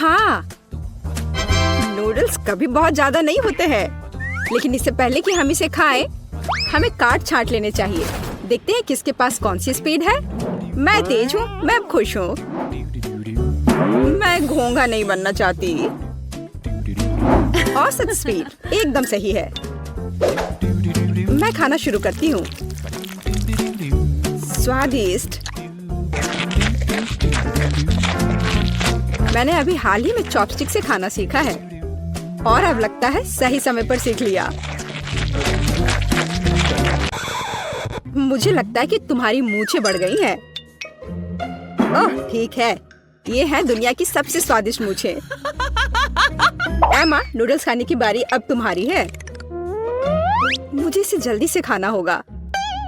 हाँ, नूडल्स कभी बहुत ज्यादा नहीं होते हैं, लेकिन इससे पहले कि हम इसे खाएं, हमें काट छांट लेने चाहिए। देखते हैं किसके पास कौन सी स्पीड है। मैं तेज हूँ, मैं अब खुश हूँ। मैं घोंघा नहीं बनना चाहती। औसत स्पीड एकदम सही है। मैं खाना शुरू करती हूँ। स्वादिष्ट। मैंने अभी हाल ही में चॉपस्टिक से खाना सीखा है और अब लगता है सही समय पर सीख लिया। मुझे लगता है कि तुम्हारी मूंछें बढ़ गई हैं। ओह ठीक है, ये है दुनिया की सबसे स्वादिष्ट मूंछें। एमा, नूडल्स खाने की बारी अब तुम्हारी है। मुझे इसे जल्दी से खाना होगा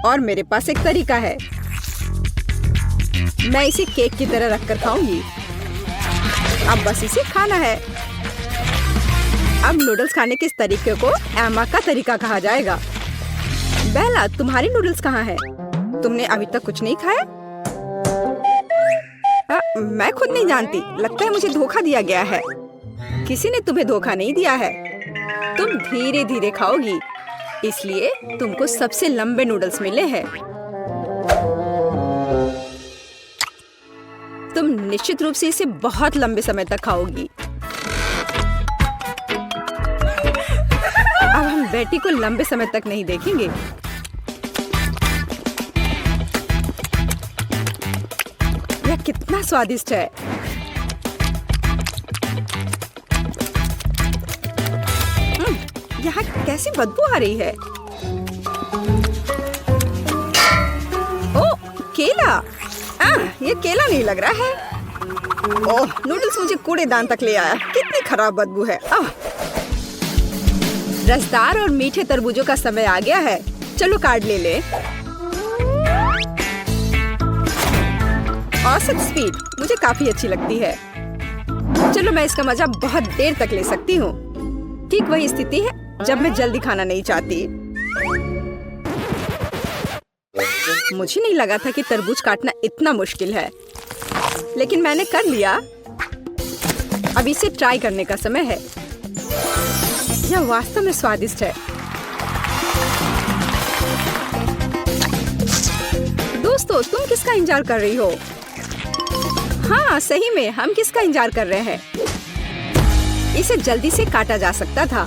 और मेरे पास एक तरीका है। मैं इसे केक की तरह रखकर खाऊंगी। अब बस इसे खाना है। अब नूडल्स खाने के इस तरीके को एमा का तरीका कहा जाएगा। बेला, तुम्हारी नूडल्स कहाँ है? तुमने अभी तक कुछ नहीं खाया? मैं खुद नहीं जानती। लगता है मुझे धोखा दिया गया है। किसी ने तुम्हें धोखा नहीं दिया है। तुम धीरे धीरे खाओगी, इसलिए तुमको सबसे लंबे नूडल्स मिले हैं। तुम निश्चित रूप से इसे बहुत लंबे समय तक खाओगी। अब हम बेटी को लंबे समय तक नहीं देखेंगे। यह कितना स्वादिष्ट है। यहाँ कैसी बदबू आ रही है। ओह, केला। ये केला नहीं लग रहा है। ओह, नूडल्स मुझे कूड़ेदान तक ले आया। कितनी खराब बदबू है। रसदार और मीठे तरबूजों का समय आ गया है। चलो कार्ड ले ले। औसत स्पीड मुझे काफी अच्छी लगती है। चलो मैं इसका मजा बहुत देर तक ले सकती हूँ। ठीक वही स्थिति है जब मैं जल्दी खाना नहीं चाहती। मुझे नहीं लगा था कि तरबूज काटना इतना मुश्किल है, लेकिन मैंने कर लिया। अब इसे ट्राई करने का समय है। यह वास्तव में स्वादिष्ट है। दोस्तों, तुम किसका इंतजार कर रही हो? हाँ, सही में हम किसका इंतजार कर रहे हैं? इसे जल्दी से काटा जा सकता था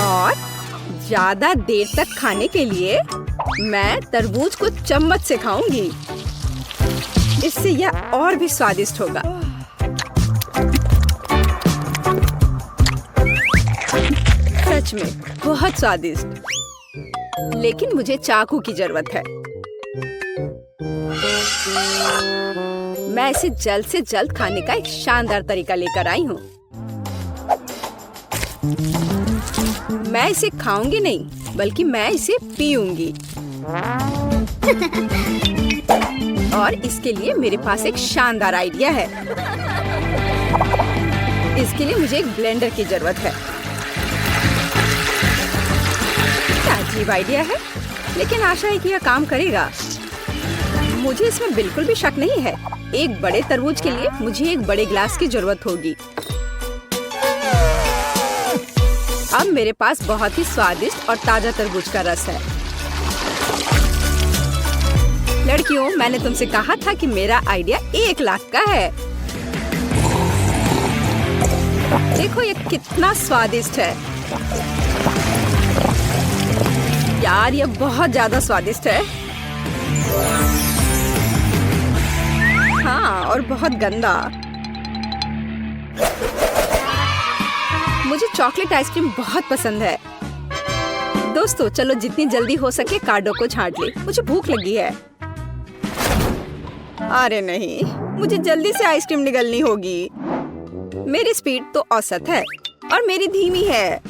और ज्यादा देर तक खाने के लिए मैं तरबूज को चम्मच से खाऊंगी। इससे यह और भी स्वादिष्ट होगा। सच में बहुत स्वादिष्ट। लेकिन मुझे चाकू की जरूरत है। मैं इसे जल्द से जल्द खाने का एक शानदार तरीका लेकर आई हूँ। मैं इसे खाऊंगी नहीं, बल्कि मैं इसे पीऊंगी। और इसके लिए मेरे पास एक शानदार आइडिया है। इसके लिए मुझे एक ब्लेंडर की जरूरत है। क्या अजीब आइडिया है, लेकिन आशा है कि यह काम करेगा। मुझे इसमें बिल्कुल भी शक नहीं है। एक बड़े तरबूज के लिए मुझे एक बड़े ग्लास की जरूरत होगी। अब मेरे पास बहुत ही स्वादिष्ट और ताजा तरबूज का रस है। लड़कियों, मैंने तुमसे कहा था कि मेरा आइडिया 1 लाख का है। देखो ये कितना स्वादिष्ट है। यार, ये बहुत ज्यादा स्वादिष्ट है। हाँ, और बहुत गंदा। मुझे चॉकलेट आइसक्रीम बहुत पसंद है। दोस्तों, चलो जितनी जल्दी हो सके कार्डों को छांट ले। मुझे भूख लगी है। अरे नहीं, मुझे जल्दी से आइसक्रीम निगलनी होगी। मेरी स्पीड तो औसत है और मेरी धीमी है।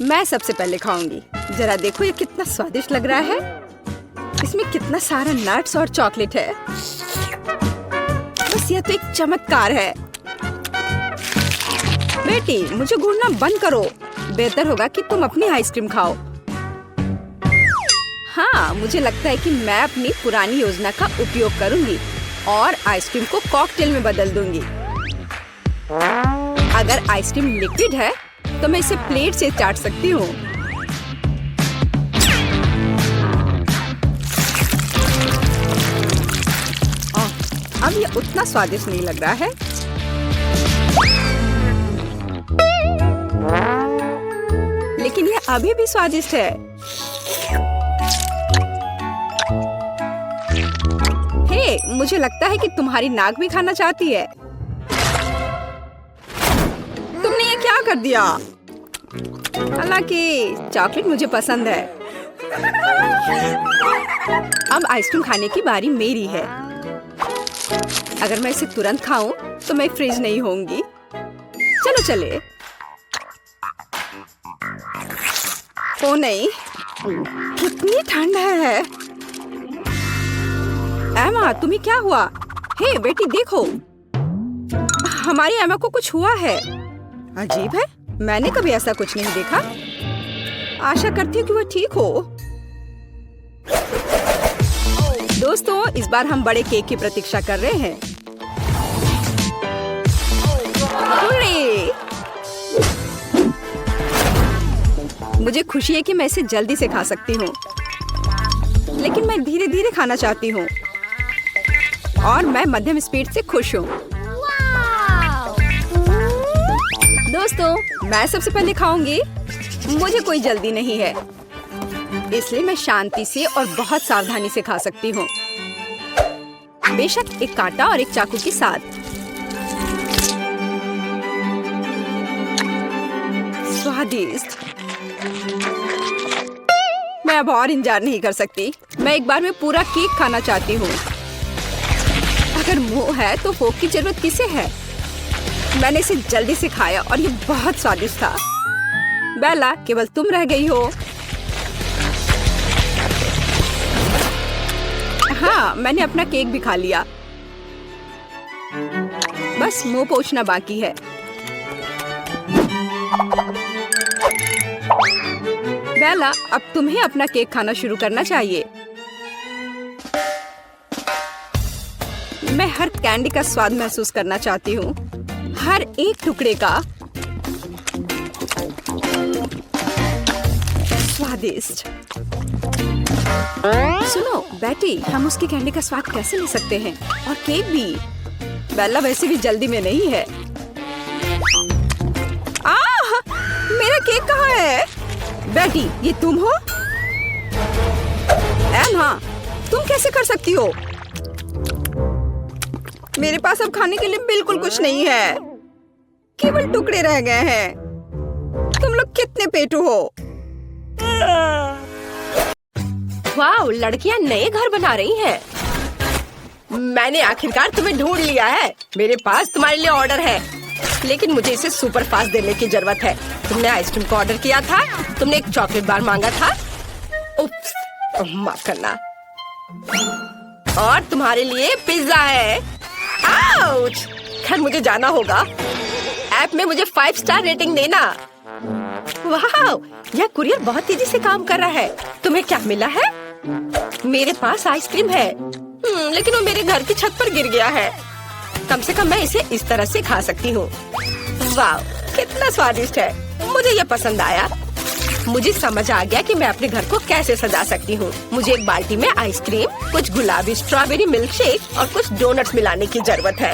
मैं सबसे पहले खाऊंगी। जरा देखो ये कितना स्वादिष्ट लग रहा है। इसमें कितना सारा नट्स और चॉकलेट है। बस यह तो एक चमत्कार है। बेटी, मुझे घूरना बंद करो। बेहतर होगा कि तुम अपनी आइसक्रीम खाओ। हाँ, मुझे लगता है कि मैं अपनी पुरानी योजना का उपयोग करूंगी। और आइसक्रीम को कॉकटेल में बदल दूंगी। अगर आइसक्रीम लिक्विड है तो मैं इसे प्लेट से चाट सकती हूँ। अब ये उतना स्वादिष्ट नहीं लग रहा है। लेकिन ये अभी भी स्वादिष्ट है। हे, मुझे लगता है कि तुम्हारी नाक भी खाना चाहती है। तुमने ये क्या कर दिया? हालांकि चॉकलेट मुझे पसंद है। अब आइसक्रीम खाने की बारी मेरी है। अगर मैं इसे तुरंत खाऊं तो मैं फ्रीज नहीं होंगी। चलो चले। ओ नहीं, कितनी ठंड है। एमा, तुम्हें क्या हुआ? हे बेटी, देखो, हमारी एमा को कुछ हुआ है। अजीब है, मैंने कभी ऐसा कुछ नहीं देखा। आशा करती हूँ कि वो ठीक हो। दोस्तों, इस बार हम बड़े केक की प्रतीक्षा कर रहे हैं। मुझे खुशी है कि मैं इसे जल्दी से खा सकती हूँ, लेकिन मैं धीरे धीरे खाना चाहती हूँ और मैं मध्यम स्पीड से खुश हूँ। दोस्तों, मैं सबसे पहले खाऊंगी। मुझे कोई जल्दी नहीं है, इसलिए मैं शांति से और बहुत सावधानी से खा सकती हूँ, बेशक एक कांटा और एक चाकू के साथ। स्वादिष्ट। मैं अब और इंतजार नहीं कर सकती। मैं एक बार में पूरा केक खाना चाहती हूँ। अगर मुंह है तो फोक की जरूरत किसे है? मैंने इसे जल्दी से खाया और ये बहुत स्वादिष्ट था। बेला, केवल तुम रह गई हो। हाँ, मैंने अपना केक भी खा लिया। बस मुंह पोंछना बाकी है। बेला, अब तुम्हें अपना केक खाना शुरू करना चाहिए। मैं हर कैंडी का स्वाद महसूस करना चाहती हूँ, हर एक टुकड़े का। स्वादिष्ट। सुनो बेटी, हम उसकी कैंडी का स्वाद कैसे ले सकते हैं? और केक भी। बेला वैसे भी जल्दी में नहीं है। मेरा केक कहाँ है? बेटी, ये तुम हो? एमा, तुम कैसे कर सकती हो? मेरे पास अब खाने के लिए बिल्कुल कुछ नहीं है। केवल टुकड़े रह गए हैं। तुम लोग कितने पेटू हो? वाह, लड़कियां नए घर बना रही हैं। मैंने आखिरकार तुम्हें ढूंढ लिया है। मेरे पास तुम्हारे लिए ऑर्डर है, लेकिन मुझे इसे सुपर फास्ट देने की जरूरत है। तुमने आइसक्रीम को ऑर्डर किया था, तुमने एक चॉकलेट बार मांगा था। उप्स, माफ करना। और तुम्हारे लिए पिज्जा है। आउच! खैर, मुझे जाना होगा। ऐप में मुझे 5 स्टार रेटिंग देना। वाह, यह कुरियर बहुत तेजी से काम कर रहा है। तुम्हें क्या मिला है? मेरे पास आइसक्रीम है, लेकिन वो मेरे घर की छत पर गिर गया है। कम से कम मैं इसे इस तरह से खा सकती हूँ। वाह, कितना स्वादिष्ट है। मुझे ये पसंद आया। मुझे समझ आ गया कि मैं अपने घर को कैसे सजा सकती हूँ। मुझे एक बाल्टी में आइसक्रीम, कुछ गुलाबी स्ट्रॉबेरी मिल्क शेक और कुछ डोनट्स मिलाने की जरूरत है।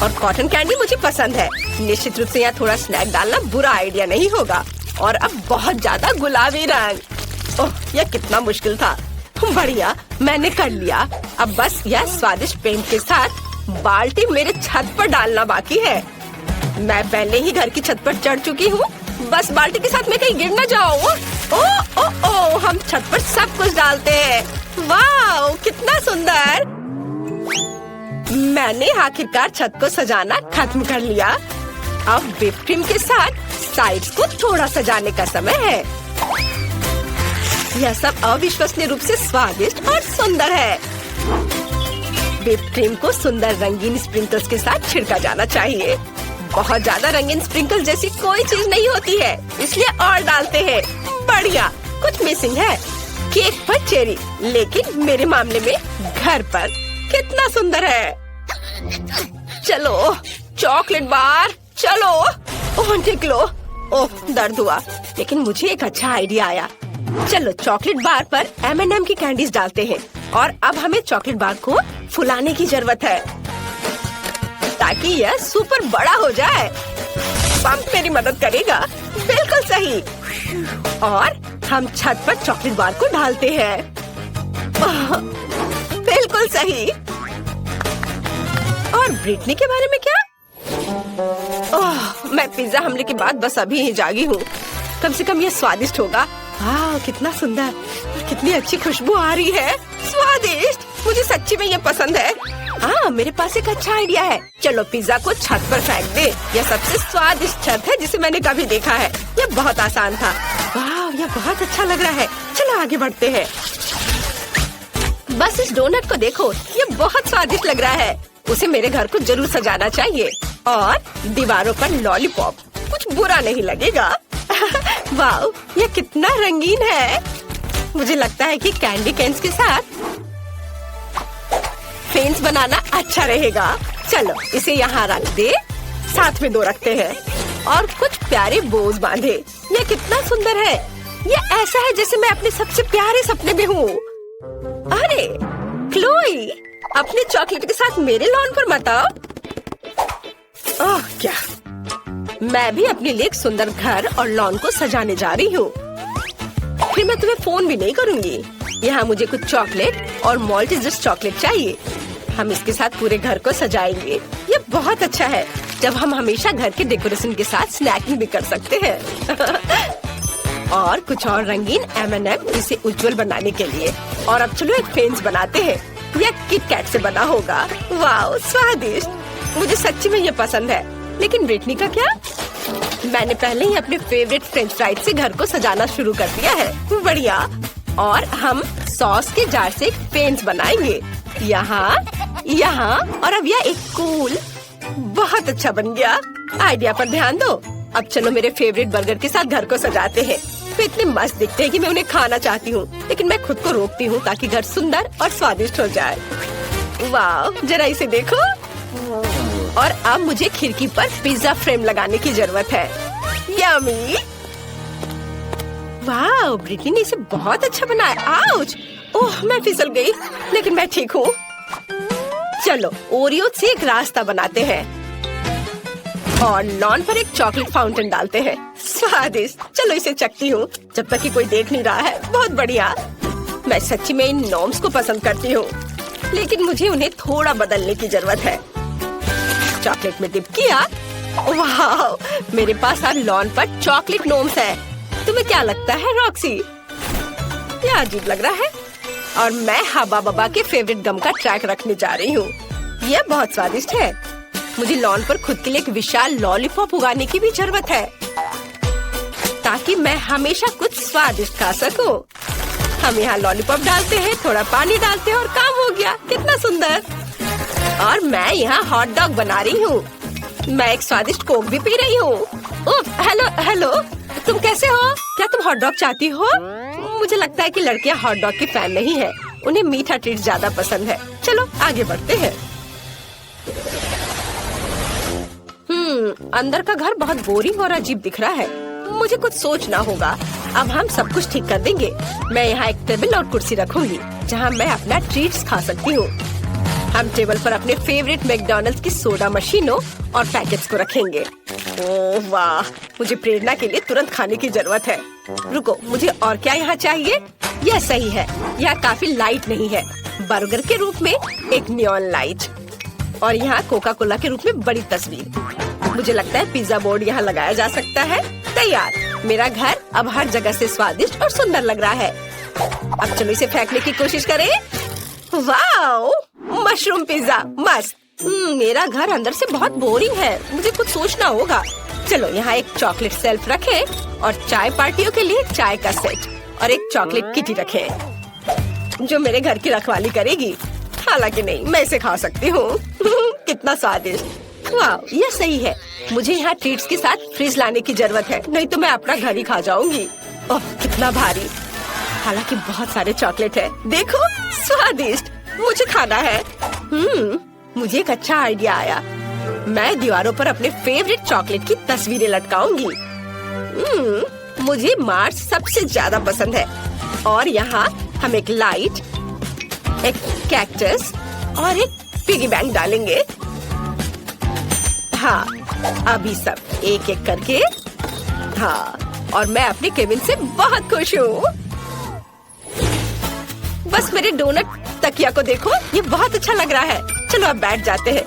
और कॉटन कैंडी मुझे पसंद है। निश्चित रूप से यहाँ थोड़ा स्नैक डालना बुरा आइडिया नहीं होगा। और अब बहुत ज्यादा गुलाबी रंग। ओह, यह कितना मुश्किल था। बढ़िया, मैंने कर लिया। अब बस यह स्वादिष्ट पेंट के साथ बाल्टी मेरे छत पर डालना बाकी है। मैं पहले ही घर की छत पर चढ़ चुकी हूँ। बस बाल्टी के साथ मैं कहीं गिर न जाऊँ। ओ ओ ओ, हम छत पर सब कुछ डालते हैं। वाह, कितना सुंदर। मैंने आखिरकार छत को सजाना खत्म कर लिया। अब व्हिप क्रीम के साथ साइड्स को थोड़ा सजाने का समय है। यह सब अविश्वसनीय रूप से स्वादिष्ट और सुंदर है। व्हिप क्रीम को सुंदर रंगीन स्प्रिंकल्स के साथ छिड़का जाना चाहिए। बहुत ज्यादा रंगीन स्प्रिंकल जैसी कोई चीज नहीं होती है, इसलिए और डालते हैं। बढ़िया, कुछ मिसिंग है। केक पर चेरी, लेकिन मेरे मामले में घर पर। कितना सुंदर है। चलो चॉकलेट बार, चलो। ओह निकलो। ओह दर्द हुआ, लेकिन मुझे एक अच्छा आइडिया आया। चलो चॉकलेट बार पर M&M की कैंडीज डालते हैं और अब हमें चॉकलेट बार को फुलाने की जरूरत है ताकि यह सुपर बड़ा हो जाए। पंप मेरी मदद करेगा। बिल्कुल सही। और हम छत पर चॉकलेट बार को डालते हैं। बिल्कुल सही। और ब्रिटनी के बारे में क्या? ओह, मैं पिज्जा हमले के बाद बस अभी ही जागी हूँ। कम से कम ये स्वादिष्ट होगा। वाह कितना सुंदर, कितनी अच्छी खुशबू आ रही है। स्वादिष्ट, मुझे सच्ची में ये पसंद है। हाँ मेरे पास एक अच्छा आइडिया है। चलो पिज्जा को छत पर फेंक दे। यह सबसे स्वादिष्ट छत है जिसे मैंने कभी देखा है। यह बहुत आसान था। वाह यह बहुत अच्छा लग रहा है। चलो आगे बढ़ते हैं। बस इस डोनट को देखो, ये बहुत स्वादिष्ट लग रहा है। उसे मेरे घर को जरूर सजाना चाहिए। और दीवारों पर लॉलीपॉप, कुछ बुरा नहीं लगेगा। वाह ये कितना रंगीन है। मुझे लगता है कि कैंडी कैन्स के साथ फेंस बनाना अच्छा रहेगा। चलो इसे यहाँ रख दे। साथ में 2 रखते हैं और कुछ प्यारे बोज बांधे। ये कितना सुंदर है। ये ऐसा है जैसे मैं अपने सबसे प्यारे सपने में हूँ। अरे क्लोई, अपने चॉकलेट के साथ मेरे लॉन पर मत आओ। ओह क्या, मैं भी अपने लिए एक सुंदर घर और लॉन को सजाने जा रही हूँ। फिर मैं तुम्हें फोन भी नहीं करूँगी। यहाँ मुझे कुछ चॉकलेट और मॉल्टेजर्स चॉकलेट चाहिए। हम इसके साथ पूरे घर को सजाएंगे। ये बहुत अच्छा है जब हम हमेशा घर के डेकोरेशन के साथ स्नैकिंग भी कर सकते हैं। और कुछ और रंगीन M&M इसे उज्जवल बनाने के लिए। और अब चलो एक फेंस बनाते हैं। यह किट कैट से बना होगा। वाह स्वादिष्ट, मुझे सच्ची में ये पसंद है। लेकिन ब्रिटनी का क्या? मैंने पहले ही अपने फेवरेट फ्रेंच फ्राइज से घर को सजाना शुरू कर दिया है। बढ़िया। और हम सॉस के जार से एक फेंस बनाएंगे। यहाँ यहाँ और अब यह एक कूल, बहुत अच्छा बन गया। आइडिया पर ध्यान दो। अब चलो मेरे फेवरेट बर्गर के साथ घर को सजाते हैं। वे इतने मस्त दिखते हैं कि मैं उन्हें खाना चाहती हूँ, लेकिन मैं खुद को रोकती हूँ ताकि घर सुंदर और स्वादिष्ट हो जाए। वाह जरा इसे देखो। और अब मुझे खिड़की पर पिज्जा फ्रेम लगाने की जरूरत है। यम्मी। वाह ब्रिटनी ने इसे बहुत अच्छा बनाया। आउच, ओह मैं फिसल गई, लेकिन मैं ठीक हूँ। चलो ओरियो से एक रास्ता बनाते हैं और लॉन पर एक चॉकलेट फाउंटेन डालते हैं। स्वादिष्ट। चलो इसे चखती हूँ जब तक कि कोई देख नहीं रहा है। बहुत बढ़िया। मैं सच्ची में इन नॉर्म्स को पसंद करती हूँ, लेकिन मुझे उन्हें थोड़ा बदलने की जरूरत है। चॉकलेट में डिप किया। वाह मेरे पास अब लॉन पर चॉकलेट नॉर्म्स है। तुम्हें क्या लगता है रॉक्सी? यह अजीब लग रहा है। और मैं हबा बबा के फेवरेट गम का ट्रैक रखने जा रही हूँ। यह बहुत स्वादिष्ट है। मुझे लॉन पर खुद के लिए एक विशाल लॉलीपॉप उगाने की भी जरूरत है ताकि मैं हमेशा कुछ स्वादिष्ट खा सकूं। हम यहाँ लॉलीपॉप डालते हैं, थोड़ा पानी डालते हैं और काम हो गया। कितना सुंदर। और मैं यहाँ हॉट डॉग बना रही हूँ। मैं एक स्वादिष्ट कोक भी पी रही हूँ। हेलो हेलो, तुम कैसे हो? क्या तुम हॉट डॉग चाहती हो? मुझे लगता है कि लड़कियाँ हॉट डॉग की फैन नहीं है। उन्हें मीठा ट्रीट ज्यादा पसंद है। चलो आगे बढ़ते हैं। अंदर का घर बहुत बोरिंग और अजीब दिख रहा है। मुझे कुछ सोचना होगा। अब हम सब कुछ ठीक कर देंगे। मैं यहाँ एक टेबल और कुर्सी रखूंगी जहाँ मैं अपना ट्रीट्स खा सकती हूँ। हम टेबल पर अपने फेवरेट मैकडॉनल्ड्स की सोडा मशीनों और पैकेट्स को रखेंगे। ओह वाह, मुझे प्रेरणा के लिए तुरंत खाने की जरूरत है। रुको, मुझे और क्या यहाँ चाहिए? यह सही है। यह काफी लाइट नहीं है। बर्गर के रूप में एक नियॉन लाइट और यहाँ कोका कोला के रूप में बड़ी तस्वीर। मुझे लगता है पिज्जा बोर्ड यहाँ लगाया जा सकता है। तैयार। मेरा घर अब हर जगह से स्वादिष्ट और सुंदर लग रहा है। अब चलो इसे फेंकने की कोशिश करें। वाओ, मशरूम पिज्जा मस्त। मेरा घर अंदर से बहुत बोरिंग है। मुझे कुछ सोचना होगा। चलो यहाँ एक चॉकलेट सेल्फ रखें और चाय पार्टियों के लिए चाय का सेट और एक चॉकलेट किटी रखें जो मेरे घर की रखवाली करेगी। हालांकि नहीं, मैं इसे खा सकती हूँ। कितना स्वादिष्ट। वाह, यह सही है। मुझे यहाँ ट्रीट्स के साथ फ्रिज लाने की जरूरत है, नहीं तो मैं अपना घर ही खा जाऊंगी। ओह कितना भारी। हालांकि बहुत सारे चॉकलेट है। देखो स्वादिष्ट, मुझे खाना है। मुझे एक अच्छा आइडिया आया। मैं दीवारों पर अपने फेवरेट चॉकलेट की तस्वीरें लटकाऊंगी। मुझे मार्स सबसे ज्यादा पसंद है। और यहाँ हम एक लाइट, एक कैक्टस और एक पिगी बैंक डालेंगे। हाँ, अभी सब एक एक करके। हाँ, और मैं अपने केबिन से बहुत खुश हूँ। बस मेरे डोनट तकिया को देखो, ये बहुत अच्छा लग रहा है। चलो अब बैठ जाते हैं।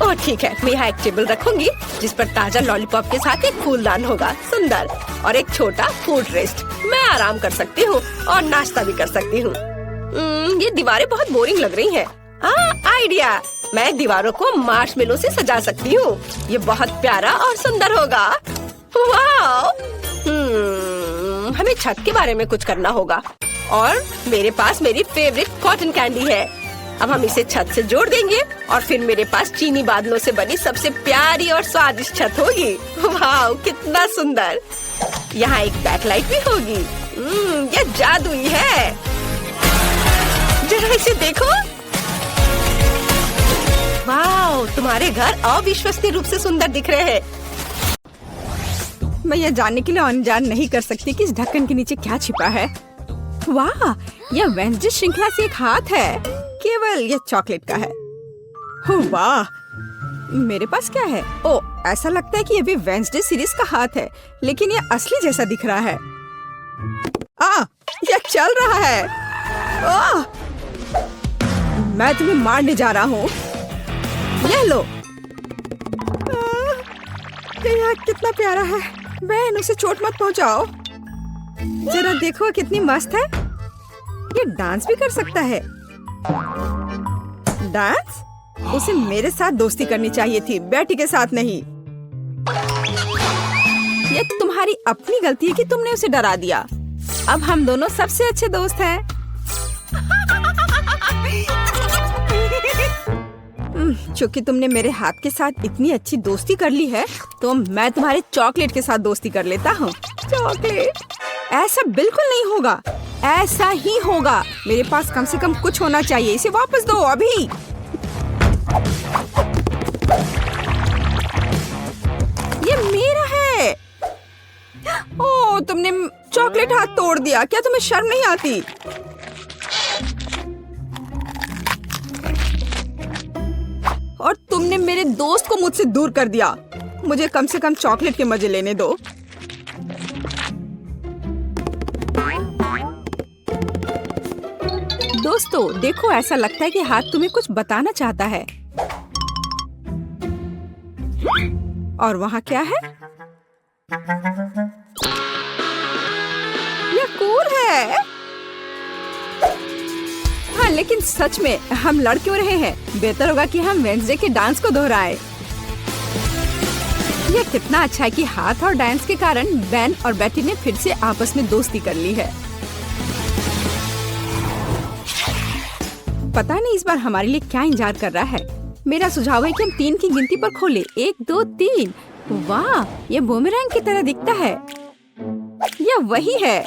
ओह ठीक है, मैं यहाँ एक टेबल रखूंगी जिस पर ताजा लॉलीपॉप के साथ एक फूलदान होगा, सुंदर, और एक छोटा फूड रेस्ट। मैं आराम कर सकती हूँ और नाश्ता भी कर सकती हूँ। ये दीवारें बहुत बोरिंग लग रही हैं। आइडिया, मैं दीवारों को मार्शमेलो से सजा सकती हूँ। ये बहुत प्यारा और सुंदर होगा। वाह! हमें छत के बारे में कुछ करना होगा। और मेरे पास मेरी फेवरेट कॉटन कैंडी है। अब हम इसे छत से जोड़ देंगे और फिर मेरे पास चीनी बादलों से बनी सबसे प्यारी और स्वादिष्ट छत होगी। वाह, कितना सुंदर! यहाँ एक बैकलाइट भी होगी। ये जादुई है। जरा इसे देखो। वाह, तुम्हारे घर अविश्वसनीय रूप से सुंदर दिख रहे हैं। मैं यह जानने के लिए अनजान नहीं कर सकती कि इस ढक्कन के नीचे क्या छिपा है। वाह, यह वेंसडे श्रृंखला से एक हाथ है। केवल यह चॉकलेट का है। वाह, मेरे पास क्या है? ओ, ऐसा लगता है कि यह भी वेंसडे सीरीज का हाथ है, लेकिन यह असली जैसा दिख रहा है। यह चल रहा है। मैं तुम्हें मारने जा रहा हूँ। यह लो। यह कितना प्यारा है। बहन, उसे चोट मत पहुँचाओ। जरा देखो कितनी मस्त है। ये डांस भी कर सकता है। डांस? उसे मेरे साथ दोस्ती करनी चाहिए थी, बेटी के साथ नहीं। ये तुम्हारी अपनी गलती है कि तुमने उसे डरा दिया। अब हम दोनों सबसे अच्छे दोस्त हैं। चूंकि तुमने मेरे हाथ के साथ इतनी अच्छी दोस्ती कर ली है, तो मैं तुम्हारे चॉकलेट के साथ दोस्ती कर लेता हूँ। चॉकलेट? ऐसा बिल्कुल नहीं होगा। ऐसा ही होगा। मेरे पास कम से कम कुछ होना चाहिए। इसे वापस दो अभी। ये मेरा है। ओह, तुमने चॉकलेट हाथ तोड़ दिया। क्या तुम्हें शर्म नहीं आती? और तुमने मेरे दोस्त को मुझसे दूर कर दिया। मुझे कम से कम चॉकलेट के मजे लेने दो। दोस्तों देखो, ऐसा लगता है कि हाथ तुम्हें कुछ बताना चाहता है। और वहाँ क्या है? यह कूल है। हाँ, लेकिन सच में हम लड़ क्यों रहे हैं? बेहतर होगा कि हम वेंसडे के डांस को दोहराएं। यह कितना अच्छा है कि हाथ और डांस के कारण बेन और बेटी ने फिर से आपस में दोस्ती कर ली है। पता नहीं इस बार हमारे लिए क्या इंतजार कर रहा है। मेरा सुझाव है कि हम 3 की गिनती पर खोलें। 1, 2, 3। वाह, ये बूमेरैंग की तरह दिखता है। यह वही है।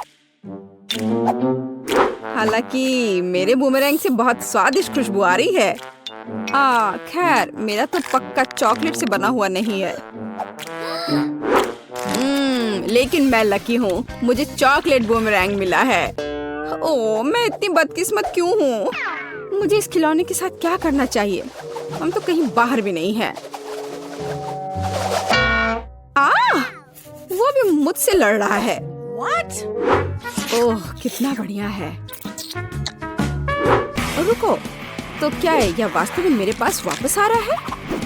हालांकि मेरे बूमेरैंग से बहुत स्वादिष्ट खुशबू आ रही है। खैर, मेरा तो पक्का चॉकलेट से बना हुआ नहीं है। लेकिन मैं लकी हूँ, मुझे चॉकलेट बूमेरैंग मिला है। ओह, मैं इतनी बदकिस्मत क्यों हूँ? मुझे इस खिलौने के साथ क्या करना चाहिए? हम तो कहीं बाहर भी नहीं हैं। वो भी मुझसे लड़ रहा है। What? ओह, कितना बढ़िया है। रुको, तो क्या है? यह वास्तव में मेरे पास वापस आ रहा है?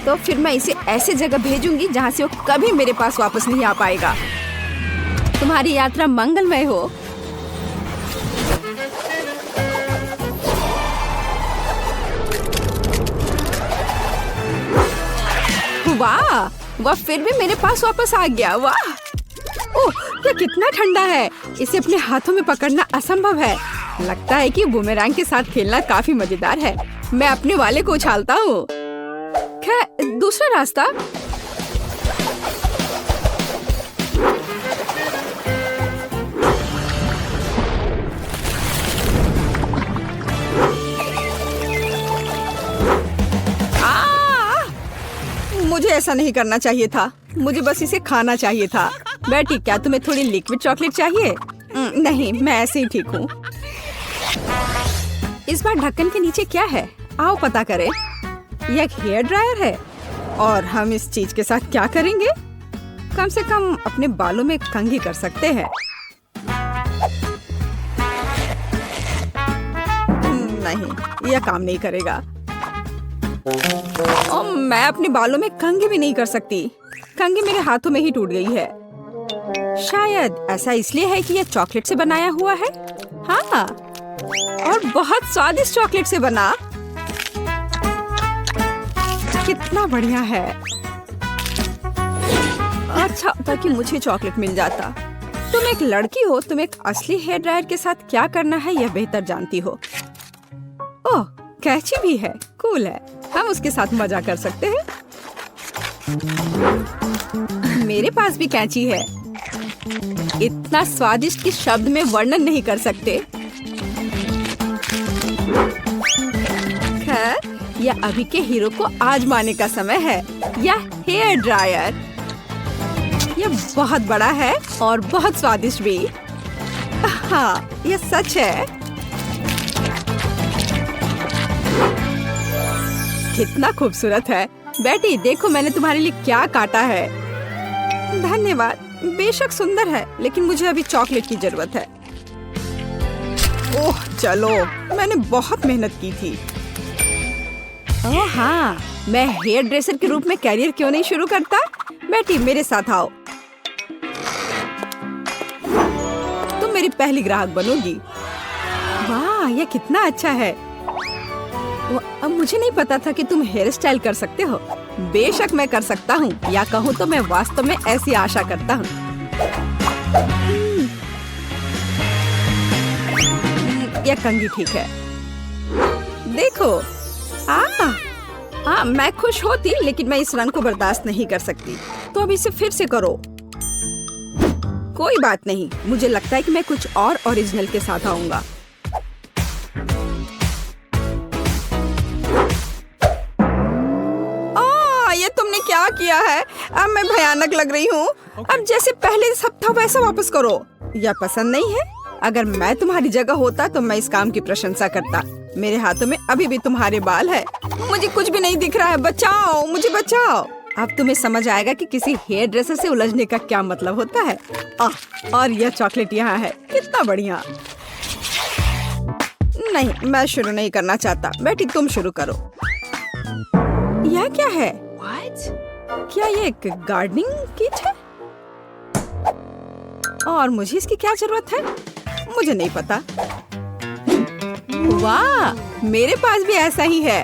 तो फिर मैं इसे ऐसे जगह भेजूंगी जहाँ से वो कभी मेरे पास वापस नहीं आ पाएगा। तुम्हारी यात्रा मंगलमय हो। वाह, वह फिर भी मेरे पास वापस आ गया। वाह! ओह, यह कितना ठंडा है। इसे अपने हाथों में पकड़ना असंभव है। लगता है कि बूमेरैंग के साथ खेलना काफी मजेदार है। मैं अपने वाले को उछालता हूँ। खैर, दूसरा रास्ता। मुझे ऐसा नहीं करना चाहिए था। मुझे बस इसे खाना चाहिए था। बेटी, क्या तुम्हें थोड़ी लिक्विड चॉकलेट चाहिए? नहीं, मैं ऐसे ही ठीक हूँ। इस बार ढक्कन के नीचे क्या है? आओ पता करें। यह एक हेयर ड्रायर है और हम इस चीज के साथ क्या करेंगे? कम से कम अपने बालों में कंघी कर सकते हैं। नहीं, यह काम नहीं करेगा। और मैं अपने बालों में कंघी भी नहीं कर सकती। कंघी मेरे हाथों में ही टूट गई है। शायद ऐसा इसलिए है कि यह चॉकलेट से बनाया हुआ है। हाँ, और बहुत स्वादिष्ट चॉकलेट से बना। कितना बढ़िया है। अच्छा था कि मुझे चॉकलेट मिल जाता। तुम एक लड़की हो, तुम एक असली हेयर ड्रायर के साथ क्या करना है यह बेहतर जानती हो। ओह, कैची भी है, कूल है। हम उसके साथ मजा कर सकते हैं। मेरे पास भी कैंची है। इतना स्वादिष्ट कि शब्द में वर्णन नहीं कर सकते। खैर, यह अभी के हीरो को आजमाने का समय है। यह हेयर ड्रायर, यह बहुत बड़ा है और बहुत स्वादिष्ट भी। हाँ, यह सच है। कितना खूबसूरत है। बेटी, देखो मैंने तुम्हारे लिए क्या काटा है। धन्यवाद। बेशक सुंदर है, लेकिन मुझे अभी चॉकलेट की जरूरत है। ओह चलो, मैंने बहुत मेहनत की थी। ओह हाँ, मैं हेयर ड्रेसर के रूप में कैरियर क्यों नहीं शुरू करता? बेटी, मेरे साथ आओ। तुम मेरी पहली ग्राहक बनोगी। वाह, यह कितना अच्छा है। अब मुझे नहीं पता था कि तुम हेयर स्टाइल कर सकते हो। बेशक मैं कर सकता हूँ, या कहूँ तो मैं वास्तव में ऐसी आशा करता हूँ। यह कंघी ठीक है। देखो, मैं खुश होती, लेकिन मैं इस रंग को बर्दाश्त नहीं कर सकती। तो अब इसे फिर से करो। कोई बात नहीं, मुझे लगता है कि मैं कुछ और ओरिजिनल के साथ आऊंगा। ये तुमने क्या किया है? अब मैं भयानक लग रही हूँ। अब जैसे पहले सब था वैसा वापस करो। यह पसंद नहीं है? अगर मैं तुम्हारी जगह होता तो मैं इस काम की प्रशंसा करता। मेरे हाथों में अभी भी तुम्हारे बाल है। मुझे कुछ भी नहीं दिख रहा है। बचाओ, मुझे बचाओ। अब तुम्हें समझ आएगा कि किसी हेयर ड्रेसर से उलझने का क्या मतलब होता है। और यह चॉकलेट यहाँ है। कितना बढ़िया। नहीं, मैं शुरू नहीं करना चाहता। बेटी, तुम शुरू करो। यह क्या है? क्या ये एक गार्डनिंग किट है? और मुझे इसकी क्या जरूरत है? मुझे नहीं पता। वाह, मेरे पास भी ऐसा ही है।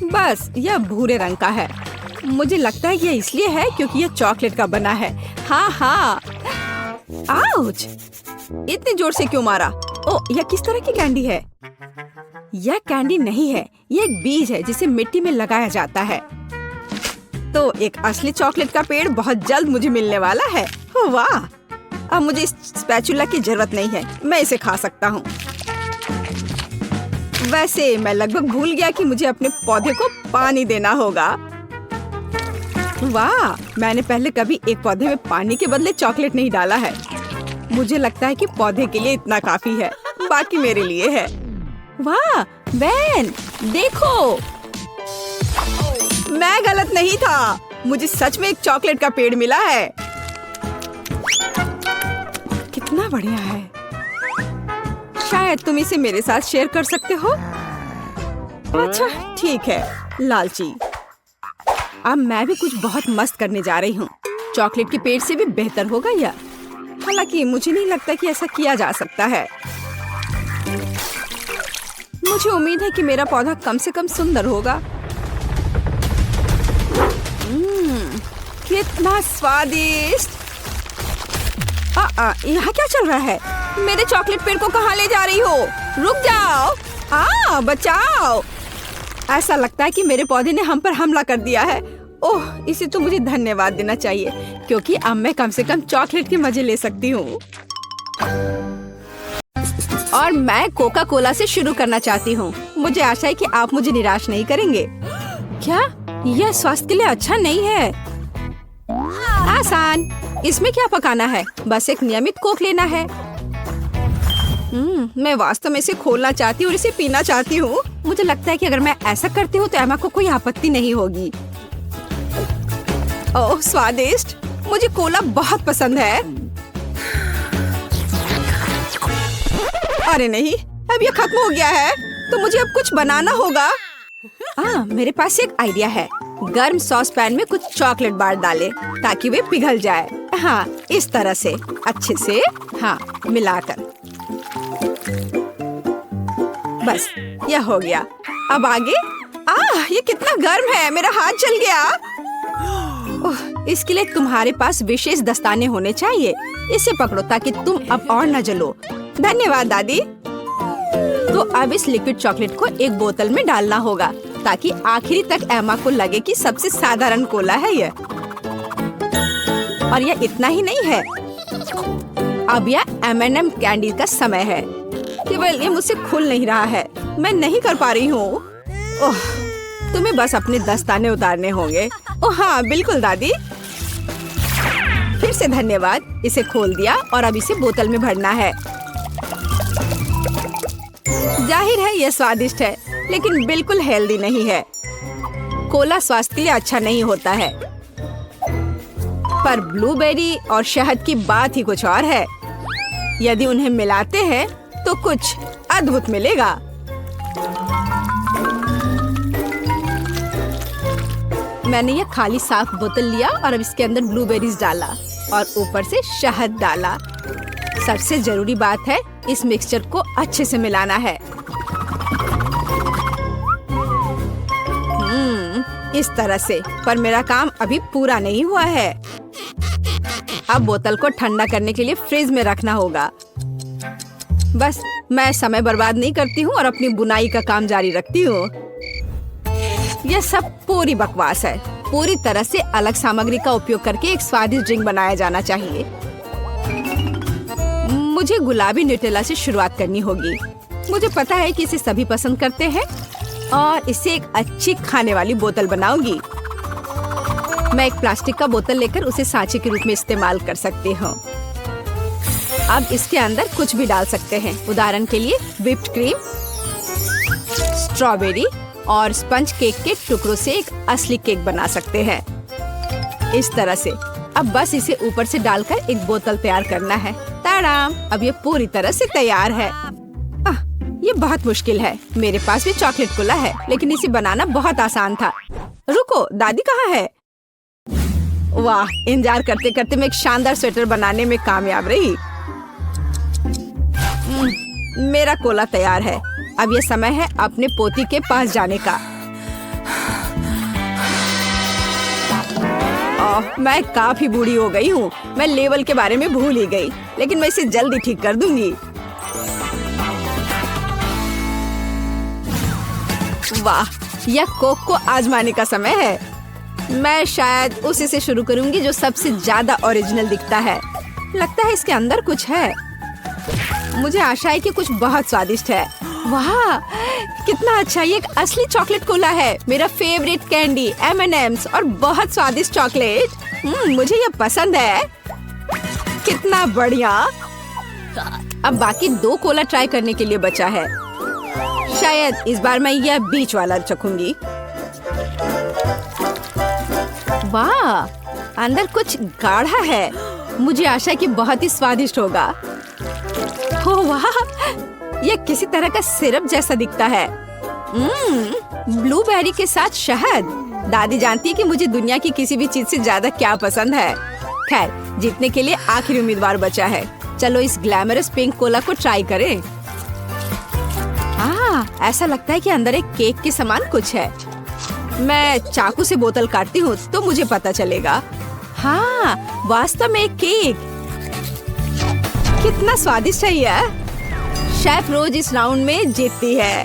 बस यह भूरे रंग का है। मुझे लगता है यह इसलिए है क्योंकि यह चॉकलेट का बना है। हाँ। आउच! इतनी जोर से क्यों मारा? ओह, यह किस तरह की कैंडी है? यह कैंडी नहीं है, यह एक बीज है जिसे मिट्टी में लगाया जाता है। तो एक असली चॉकलेट का पेड़ बहुत जल्द मुझे मिलने वाला है। वाह! अब मुझे इस स्पैचुला की जरूरत नहीं है। मैं इसे खा सकता हूँ। वैसे मैं लगभग भूल गया कि मुझे अपने पौधे को पानी देना होगा। वाह! मैंने पहले कभी एक पौधे में पानी के बदले चॉकलेट नहीं डाला है। मुझे लगता है कि पौधे के लिए इतना काफी है, बाकी मेरे लिए है। वाह बेन, देखो, मैं गलत नहीं था। मुझे सच में एक चॉकलेट का पेड़ मिला है। कितना बढ़िया है। शायद तुम इसे मेरे साथ शेयर कर सकते हो। अच्छा ठीक है, लालची। अब मैं भी कुछ बहुत मस्त करने जा रही हूँ। चॉकलेट के पेड़ से भी बेहतर होगा यह। हालांकि मुझे नहीं लगता कि ऐसा किया जा सकता है। मुझे उम्मीद है कि मेरा पौधा कम से कम सुंदर होगा। कितना स्वादिष्ट। यहाँ क्या चल रहा है? मेरे चॉकलेट पेड़ को कहाँ ले जा रही हो? रुक जाओ। बचाओ। ऐसा लगता है कि मेरे पौधे ने हम पर हमला कर दिया है। ओह, इसे तो मुझे धन्यवाद देना चाहिए, क्योंकि अब मैं कम से कम चॉकलेट के मजे ले सकती हूँ। और मैं कोका कोला से शुरू करना चाहती हूँ। मुझे आशा है कि आप मुझे निराश नहीं करेंगे। क्या? यह स्वास्थ्य के लिए अच्छा नहीं है। आसान, इसमें क्या पकाना है, बस एक नियमित कोक लेना है। मैं वास्तव में इसे खोलना चाहती हूँ और इसे पीना चाहती हूँ। मुझे लगता है कि अगर मैं ऐसा करती हूँ तो एमा को कोई आपत्ति नहीं होगी। ओह स्वादिष्ट, मुझे कोला बहुत पसंद है। अरे नहीं, अब ये खत्म हो गया है तो मुझे अब कुछ बनाना होगा। मेरे पास एक आइडिया है। गर्म सॉस पैन में कुछ चॉकलेट बार डालें ताकि वे पिघल जाए। हाँ, इस तरह से अच्छे से मिलाकर। बस यह हो गया। अब आगे। ये कितना गर्म है, मेरा हाथ जल गया। इसके लिए तुम्हारे पास विशेष दस्ताने होने चाहिए। इसे पकड़ो ताकि तुम अब और न जलो। धन्यवाद दादी। तो अब इस लिक्विड चॉकलेट को एक बोतल में डालना होगा ताकि आखिरी तक एमा को लगे कि सबसे साधारण कोला है यह। और यह इतना ही नहीं है, अब यह M&M कैंडी का समय है। केवल ये मुझसे खुल नहीं रहा है, मैं नहीं कर पा रही हूँ। तुम्हें बस अपने दस्ताने उतारने होंगे। हाँ बिल्कुल दादी। फिर से धन्यवाद। इसे खोल दिया और अब इसे बोतल में भरना है। जाहिर है यह स्वादिष्ट है लेकिन बिल्कुल हेल्दी नहीं है। कोला स्वास्थ्य के लिए अच्छा नहीं होता है, पर ब्लूबेरी और शहद की बात ही कुछ और है। यदि उन्हें मिलाते हैं तो कुछ अद्भुत मिलेगा। मैंने यह खाली साफ बोतल लिया और अब इसके अंदर ब्लूबेरीज डाला और ऊपर से शहद डाला। सबसे जरूरी बात है इस मिक्सचर को अच्छे से मिलाना है। इस तरह से। पर मेरा काम अभी पूरा नहीं हुआ है। अब बोतल को ठंडा करने के लिए फ्रिज में रखना होगा। बस मैं समय बर्बाद नहीं करती हूँ और अपनी बुनाई का काम जारी रखती हूँ। यह सब पूरी बकवास है। पूरी तरह से अलग सामग्री का उपयोग करके एक स्वादिष्ट ड्रिंक बनाया जाना चाहिए। मुझे गुलाबी न्यूटेला से शुरुआत करनी होगी। मुझे पता है कि इसे सभी पसंद करते हैं और इसे एक अच्छी खाने वाली बोतल बनाऊंगी। मैं एक प्लास्टिक का बोतल लेकर उसे सांचे के रूप में इस्तेमाल कर सकती हूँ। अब इसके अंदर कुछ भी डाल सकते हैं। उदाहरण के लिए व्हिप्ड क्रीम, स्ट्रॉबेरी और स्पंज केक के टुकड़ों से एक असली केक बना सकते हैं। इस तरह से। अब बस इसे ऊपर से डालकर एक बोतल तैयार करना है। ताराम! अब ये पूरी तरह से तैयार है। ये बहुत मुश्किल है। मेरे पास भी चॉकलेट कोला है लेकिन इसे बनाना बहुत आसान था। रुको, दादी कहाँ है? वाह, इंतजार करते करते मैं एक शानदार स्वेटर बनाने में कामयाब रही। मेरा कोला तैयार है। अब ये समय है अपने पोती के पास जाने का। मैं काफी बूढ़ी हो गई हूँ। मैं लेवल के बारे में भूल ही गई, लेकिन मैं इसे जल्दी ठीक कर दूंगी। वाह, यह कोक को आजमाने का समय है। मैं शायद उसी से शुरू करूंगी जो सबसे ज्यादा ओरिजिनल दिखता है। लगता है इसके अंदर कुछ है। मुझे आशा है कि कुछ बहुत स्वादिष्ट है। वाह, कितना अच्छा! ये एक असली चॉकलेट कोला है। मेरा फेवरेट कैंडी M&M's और बहुत स्वादिष्ट चॉकलेट। मुझे ये पसंद है। कितना बढ़िया! अब बाकी 2 कोला ट्राई करने के लिए बचा है। शायद इस बार मैं यह बीच वाला चखूंगी। वाह, अंदर कुछ गाढ़ा है। मुझे आशा है कि बहुत ही स्वादिष्ट होगा। ओह वाह, यह किसी तरह का सिरप जैसा दिखता है। ब्लूबेरी के साथ शहद। दादी जानती है कि मुझे दुनिया की किसी भी चीज से ज्यादा क्या पसंद है। खैर, जीतने के लिए आखिरी उम्मीदवार बचा है। चलो इस ग्लैमरस पिंक कोला को ट्राई करें। ऐसा लगता है कि अंदर एक केक के समान कुछ है। मैं चाकू से बोतल काटती हूँ तो मुझे पता चलेगा। हाँ, वास्तव में एक केक। कितना स्वादिष्ट है यह। शेफ रोज इस राउंड में जीतती है।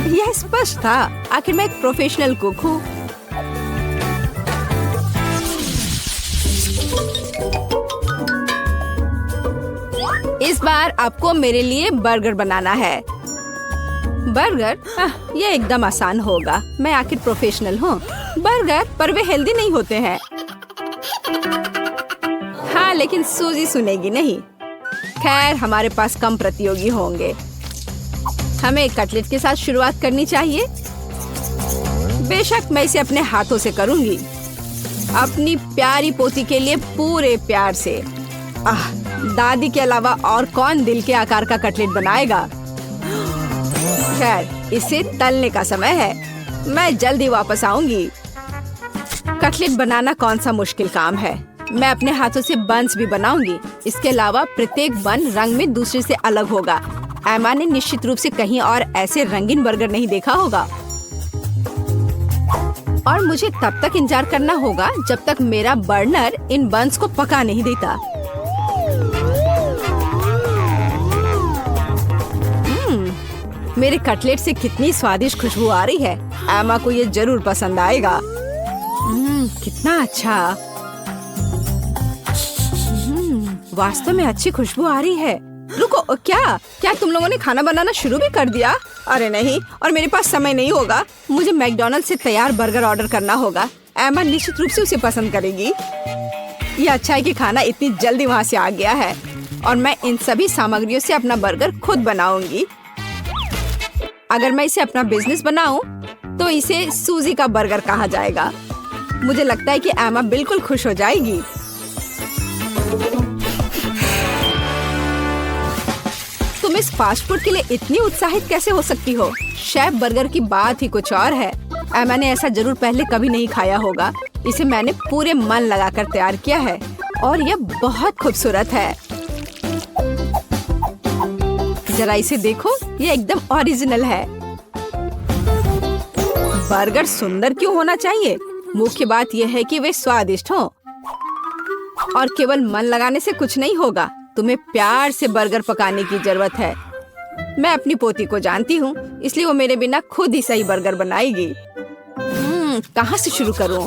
यह स्पष्ट था। आखिर मैं एक प्रोफेशनल कुक हूँ। इस बार आपको मेरे लिए बर्गर बनाना है। बर्गर? ये एकदम आसान होगा। मैं आखिर प्रोफेशनल हूँ। बर्गर पर वे हेल्दी नहीं होते हैं। हाँ, लेकिन सूजी सुनेगी नहीं। खैर, हमारे पास कम प्रतियोगी होंगे। हमें कटलेट के साथ शुरुआत करनी चाहिए। बेशक मैं इसे अपने हाथों से करूंगी, अपनी प्यारी पोती के लिए पूरे प्यार से। दादी के अलावा और कौन दिल के आकार का कटलेट बनाएगा? खैर, इसे तलने का समय है। मैं जल्दी वापस आऊंगी। कटलेट बनाना कौन सा मुश्किल काम है। मैं अपने हाथों से बन्स भी बनाऊंगी। इसके अलावा प्रत्येक बन रंग में दूसरे से अलग होगा। एमा ने निश्चित रूप से कहीं और ऐसे रंगीन बर्गर नहीं देखा होगा। और मुझे तब तक इंतजार करना होगा जब तक मेरा बर्नर इन बन्स को पका नहीं देता। मेरे कटलेट से कितनी स्वादिष्ट खुशबू आ रही है। एमा को ये जरूर पसंद आएगा। कितना अच्छा। वास्तव में अच्छी खुशबू आ रही है। रुको, क्या तुम लोगों ने खाना बनाना शुरू भी कर दिया? अरे नहीं, और मेरे पास समय नहीं होगा। मुझे मैकडॉनल्ड से तैयार बर्गर ऑर्डर करना होगा। एमा निश्चित रूप से उसे पसंद करेगी। ये अच्छा है कि खाना इतनी जल्दी वहाँ से आ गया है और मैं इन सभी सामग्रियों से अपना बर्गर खुद बनाऊंगी। अगर मैं इसे अपना बिजनेस बनाऊं, तो इसे सूजी का बर्गर कहा जाएगा। मुझे लगता है कि एमा बिल्कुल खुश हो जाएगी। तुम इस फास्ट फूड के लिए इतनी उत्साहित कैसे हो सकती हो? शेफ बर्गर की बात ही कुछ और है। एमा ने ऐसा जरूर पहले कभी नहीं खाया होगा। इसे मैंने पूरे मन लगाकर तैयार किया है और यह बहुत खूबसूरत है। जरा इसे देखो, ये एकदम ओरिजिनल है। बर्गर सुंदर क्यों होना चाहिए? मुख्य बात यह है कि वे स्वादिष्ट हों। और केवल मन लगाने से कुछ नहीं होगा। तुम्हें प्यार से बर्गर पकाने की जरूरत है। मैं अपनी पोती को जानती हूँ, इसलिए वो मेरे बिना खुद ही सही बर्गर बनाएगी। कहाँ से शुरू करूँ?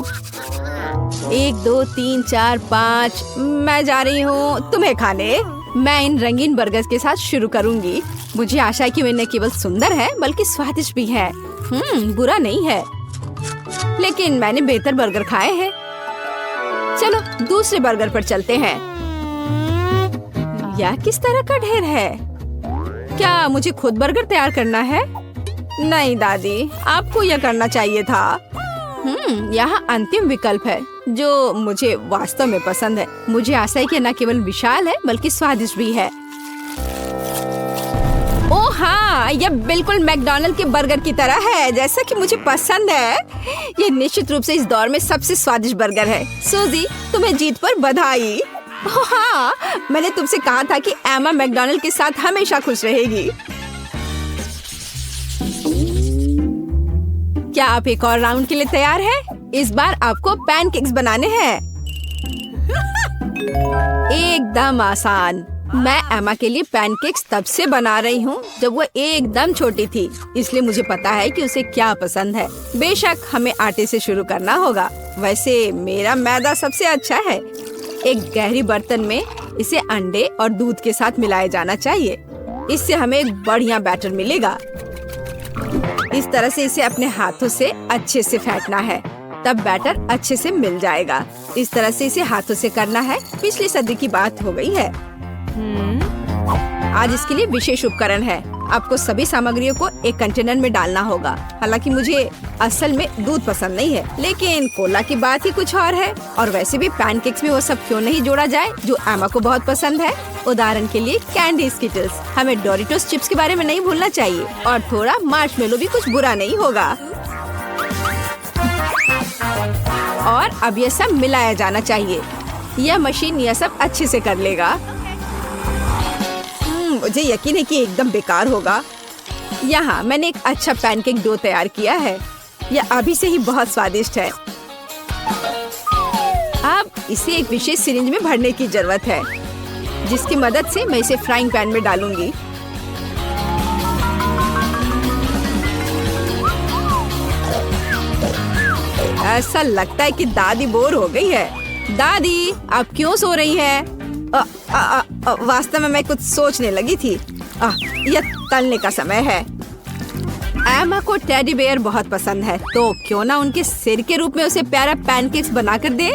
1 2 3 4 5 मैं जा रही हूँ तुम्हें खाने। मैं इन रंगीन बर्गर्स के साथ शुरू करूंगी। मुझे आशा है कि वे न केवल सुंदर है बल्कि स्वादिष्ट भी है। बुरा नहीं है, लेकिन मैंने बेहतर बर्गर खाए हैं। चलो दूसरे बर्गर पर चलते हैं। यह किस तरह का ढेर है? क्या मुझे खुद बर्गर तैयार करना है? नहीं दादी, आपको यह करना चाहिए था। यहाँ अंतिम विकल्प है जो मुझे वास्तव में पसंद है। मुझे आशा है कि न केवल विशाल है बल्कि स्वादिष्ट भी है। ओह हाँ, यह बिल्कुल मैकडॉनल्ड के बर्गर की तरह है, जैसा कि मुझे पसंद है। ये निश्चित रूप से इस दौर में सबसे स्वादिष्ट बर्गर है। सूजी, तुम्हें जीत पर बधाई। ओह हाँ, मैंने तुमसे कहा था कि एमा मैकडॉनल्ड के साथ हमेशा खुश रहेगी। क्या आप एक और राउंड के लिए तैयार हैं? इस बार आपको पैनकेक्स बनाने हैं। एकदम आसान। मैं एमा के लिए पैनकेक्स तब से बना रही हूँ जब वो एकदम छोटी थी, इसलिए मुझे पता है कि उसे क्या पसंद है। बेशक हमें आटे से शुरू करना होगा। वैसे मेरा मैदा सबसे अच्छा है। एक गहरी बर्तन में इसे अंडे और दूध के साथ मिलाया जाना चाहिए। इससे हमें एक बढ़िया बैटर मिलेगा। इस तरह से इसे अपने हाथों से अच्छे से फेंटना है, तब बैटर अच्छे से मिल जाएगा। इस तरह से इसे हाथों से करना है। पिछली सदी की बात हो गई है। आज इसके लिए विशेष उपकरण है। आपको सभी सामग्रियों को एक कंटेनर में डालना होगा। हालांकि मुझे असल में दूध पसंद नहीं है, लेकिन कोला की बात ही कुछ और है। और वैसे भी पैनकेक्स में वो सब क्यों नहीं जोड़ा जाए जो एमा को बहुत पसंद है। उदाहरण के लिए कैंडी स्किटल्स। हमें डोरिटोस चिप्स के बारे में नहीं भूलना चाहिए, और थोड़ा मार्शमेलो भी कुछ बुरा नहीं होगा। और अब यह सब मिलाया जाना चाहिए। यह मशीन यह सब अच्छे से कर लेगा। मुझे यकीन है कि एकदम बेकार होगा। यहाँ मैंने एक अच्छा पैनकेक डो तैयार किया है। यह अभी से ही बहुत स्वादिष्ट है। अब इसे एक विशेष सिरिंज में भरने की जरूरत है, जिसकी मदद से मैं इसे फ्राइंग पैन में डालूंगी। ऐसा लगता है कि दादी बोर हो गई है। दादी, आप क्यों सो रही हैं? वास्तव में मैं कुछ सोचने लगी थी। यह तलने का समय है। एमा को टेडी बेयर बहुत पसंद है, तो क्यों ना उनके सिर के रूप में उसे प्यारा पैनकेक्स बना कर दे।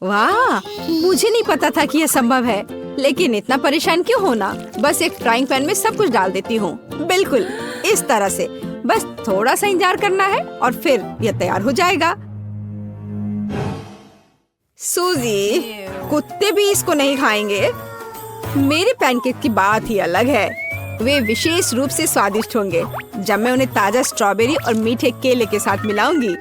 वाह, मुझे नहीं पता था कि यह संभव है, लेकिन इतना परेशान क्यों होना। बस एक फ्राइंग पैन में सब कुछ डाल देती हूँ, बिल्कुल इस तरह से। बस थोड़ा सा इंतजार करना है और फिर यह तैयार हो जाएगा। सूजी, कुत्ते भी इसको नहीं खाएंगे। मेरे पैनकेक की बात ही अलग है। वे विशेष रूप से स्वादिष्ट होंगे जब मैं उन्हें ताजा स्ट्रॉबेरी और मीठे केले के साथ मिलाऊंगी।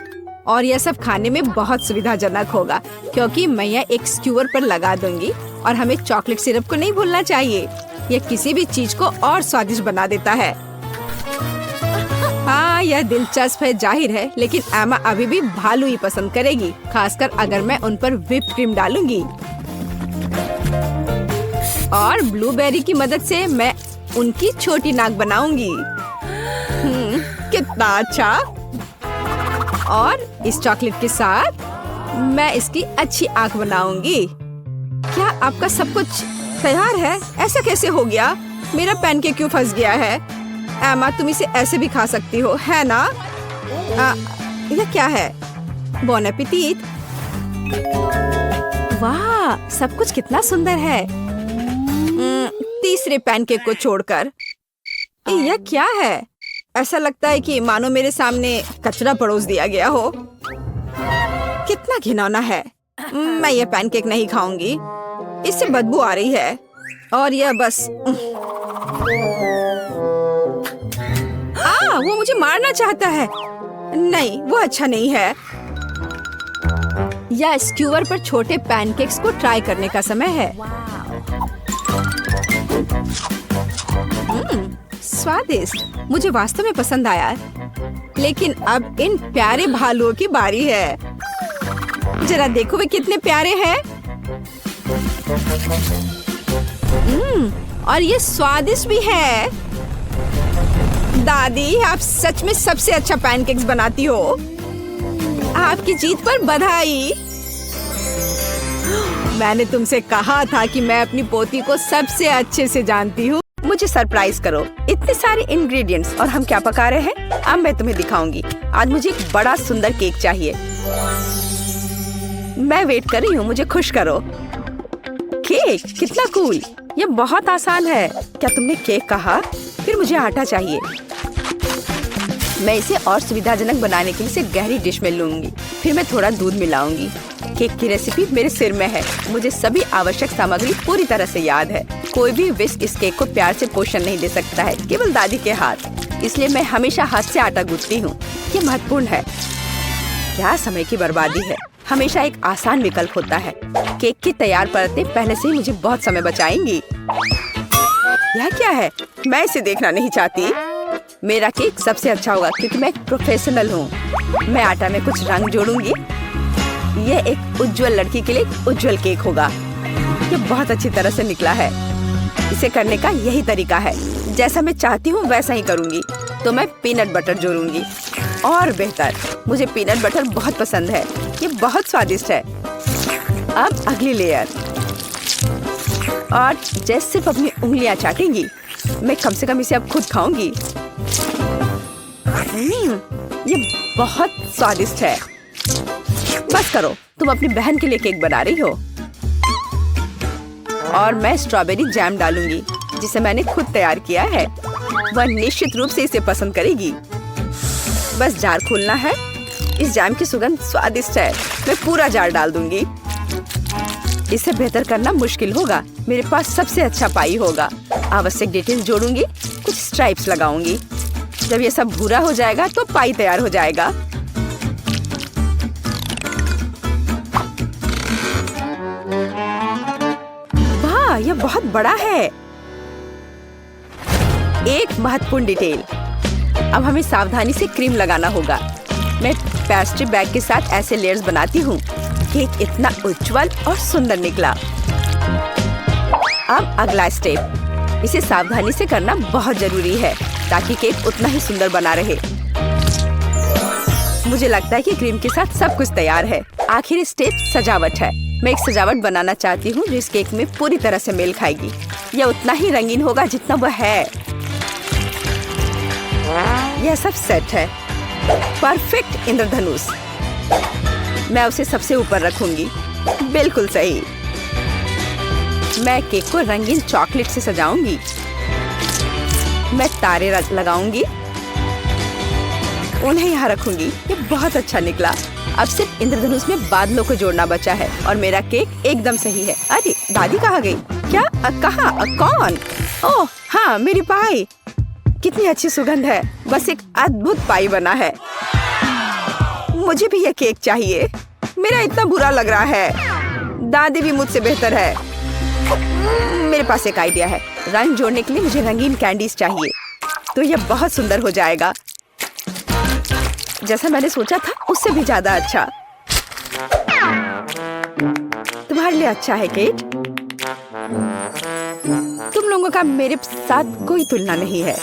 और यह सब खाने में बहुत सुविधाजनक होगा, क्योंकि मैं यह एक स्क्यूअर पर लगा दूंगी। और हमें चॉकलेट सिरप को नहीं भूलना चाहिए, यह किसी भी चीज को और स्वादिष्ट बना देता है। हाँ, यह दिलचस्प है जाहिर है, लेकिन एमा अभी भी भालू ही पसंद करेगी, खासकर अगर मैं उन पर व्हिप क्रीम डालूंगी। और ब्लूबेरी की मदद से मैं उनकी छोटी नाक बनाऊंगी। कितना अच्छा। और इस चॉकलेट के साथ मैं इसकी अच्छी आंख बनाऊंगी। क्या आपका सब कुछ तैयार है? ऐसा कैसे हो गया? मेरा पैनकेक क्यों फंस गया है? एमा, तुम इसे ऐसे भी खा सकती हो, है ना? यह क्या है? बॉन एपेटिट। वाह, सब कुछ कितना सुंदर है। तीसरे पैनकेक को छोड़कर यह क्या है? ऐसा लगता है कि मानो मेरे सामने कचरा परोस दिया गया हो। कितना घिनौना है। मैं यह पैनकेक नहीं खाऊंगी, इससे बदबू आ रही है। और यह बस वो मुझे मारना चाहता है। नहीं, वो अच्छा नहीं है। या स्क्यूअर पर छोटे पैनकेक्स को ट्राई करने का समय है। स्वादिष्ट, मुझे वास्तव में पसंद आया। लेकिन अब इन प्यारे भालुओं की बारी है। जरा देखो वे कितने प्यारे हैं। और ये स्वादिष्ट भी है। दादी, आप सच में सबसे अच्छा पैनकेक्स बनाती हो। आपकी जीत पर बधाई। मैंने तुमसे कहा था कि मैं अपनी पोती को सबसे अच्छे से जानती हूँ। मुझे सरप्राइज करो। इतने सारे इंग्रेडिएंट्स और हम क्या पका रहे हैं, अब मैं तुम्हें दिखाऊंगी। आज मुझे एक बड़ा सुंदर केक चाहिए। मैं वेट कर रही हूँ, मुझे खुश करो। केक, कितना कूल। यह बहुत आसान है। क्या तुमने केक कहा? फिर मुझे आटा चाहिए। मैं इसे और सुविधाजनक बनाने के लिए इसे गहरी डिश में लूंगी। फिर मैं थोड़ा दूध मिलाऊंगी। केक की रेसिपी मेरे सिर में है। मुझे सभी आवश्यक सामग्री पूरी तरह से याद है। कोई भी विस्क इस केक को प्यार से पोषण नहीं दे सकता है, केवल दादी के हाथ। इसलिए मैं हमेशा हाथ से आटा गूंथती हूँ। ये महत्वपूर्ण है। क्या समय की बर्बादी है। हमेशा एक आसान विकल्प होता है। केक की तैयार परतें पहले से ही मुझे बहुत समय बचाएंगी। यह क्या है? मैं इसे देखना नहीं चाहती। मेरा केक सबसे अच्छा होगा क्योंकि मैं एक प्रोफेशनल हूँ। मैं आटा में कुछ रंग जोड़ूंगी। यह एक उज्जवल लड़की के लिए एक उज्जवल केक होगा। यह बहुत अच्छी तरह से निकला है। इसे करने का यही तरीका है। जैसा मैं चाहती हूँ वैसा ही करूँगी। तो मैं पीनट बटर जोड़ूंगी। और बेहतर, मुझे पीनट बटर बहुत पसंद है। ये बहुत स्वादिष्ट है। अब अगली लेयर। और जैसे सिर्फ अपनी उंगलियां चाटेंगी, मैं कम से कम इसे अब खुद खाऊंगी। ये बहुत स्वादिष्ट है। बस करो, तुम अपनी बहन के लिए केक बना रही हो। और मैं स्ट्रॉबेरी जैम डालूंगी, जिसे मैंने खुद तैयार किया है। वह निश्चित रूप से इसे पसंद करेगी। बस जार खोलना है। इस जैम की सुगंध स्वादिष्ट है। मैं पूरा जार डाल दूंगी। इसे बेहतर करना मुश्किल होगा। मेरे पास सबसे अच्छा पाई होगा। आवश्यक डिटेल्स जोड़ूंगी, कुछ स्ट्राइप्स लगाऊंगी। जब ये सब भूरा हो जाएगा तो पाई तैयार हो जाएगा। वाह, यह बहुत बड़ा है। एक महत्वपूर्ण डिटेल। अब हमें सावधानी से क्रीम लगाना होगा। मैं पेस्ट्री बैग के साथ ऐसे लेयर्स बनाती हूँ। केक इतना उज्जवल और सुंदर निकला। अब अगला स्टेप। इसे सावधानी से करना बहुत जरूरी है ताकि केक उतना ही सुंदर बना रहे। मुझे लगता है कि क्रीम के साथ सब कुछ तैयार है। आखिरी स्टेप सजावट है। मैं एक सजावट बनाना चाहती हूँ जो इस केक में पूरी तरह से मेल खाएगी। यह उतना ही रंगीन होगा जितना वह है। यह सब सेट है। परफेक्ट इंद्रधनुष। मैं उसे सबसे ऊपर रखूंगी। बिल्कुल सही। मैं केक को रंगीन चॉकलेट से सजाऊंगी। मैं तारे लगाऊंगी, उन्हें यहाँ रखूंगी। ये बहुत अच्छा निकला। अब सिर्फ इंद्रधनुष में बादलों को जोड़ना बचा है और मेरा केक एकदम सही है। अरे दादी कहाँ गई? क्या? कहाँ? कौन? ओह हाँ, मेरी पाई। कितनी अच्छी सुगंध है। बस एक अद्भुत पाई बना है। मुझे भी ये केक चाहिए। मेरा इतना बुरा लग रहा है। दादी भी मुझसे बेहतर है। मेरे पास एक आइडिया है। रंग जोड़ने के लिए मुझे रंगीन कैंडीज चाहिए, तो यह बहुत सुंदर हो जाएगा। जैसा मैंने सोचा था उससे भी ज्यादा अच्छा। तुम्हारे लिए अच्छा है केट। तुम लोगों का मेरे साथ कोई तुलना नहीं है।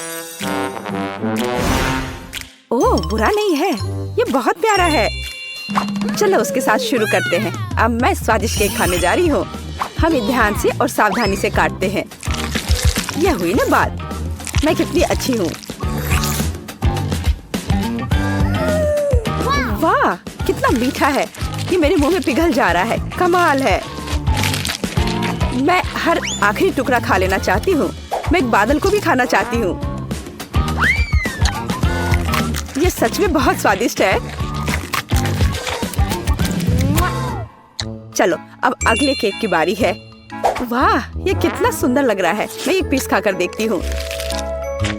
ओह बुरा नहीं है, ये बहुत प्यारा है। चलो उसके साथ शुरू करते हैं। अब मैं स्वादिष्ट केक खाने जा रही हूँ। हम ध्यान से और सावधानी से काटते हैं। यह हुई ना बात। मैं कितनी अच्छी हूँ। वाह कितना मीठा है। ये मेरे मुंह में पिघल जा रहा है। कमाल है। मैं हर आखिरी टुकड़ा खा लेना चाहती हूँ। मैं एक बादल को भी खाना चाहती हूँ। ये सच में बहुत स्वादिष्ट है। चलो अब अगले केक की बारी है। वाह ये कितना सुंदर लग रहा है। मैं एक पीस खाकर देखती हूँ।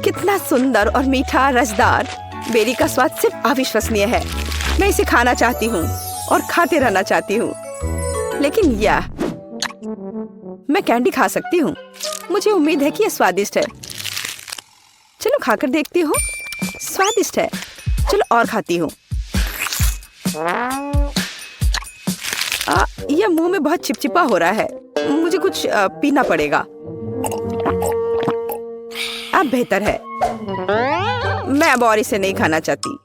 कितना सुंदर और मीठा रसदार। बेरी का स्वाद सिर्फ अविश्वसनीय है। मैं इसे खाना चाहती हूँ और खाते रहना चाहती हूँ। लेकिन यह मैं कैंडी खा सकती हूँ। मुझे उम्मीद है कि यह स्वादिष्ट है। चलो खाकर देखती हूँ। स्वादिष्ट है। चलो और खाती हूँ। यह मुंह में बहुत चिपचिपा हो रहा है। मुझे कुछ पीना पड़ेगा। अब बेहतर है। मैं अब और इसे नहीं खाना चाहती।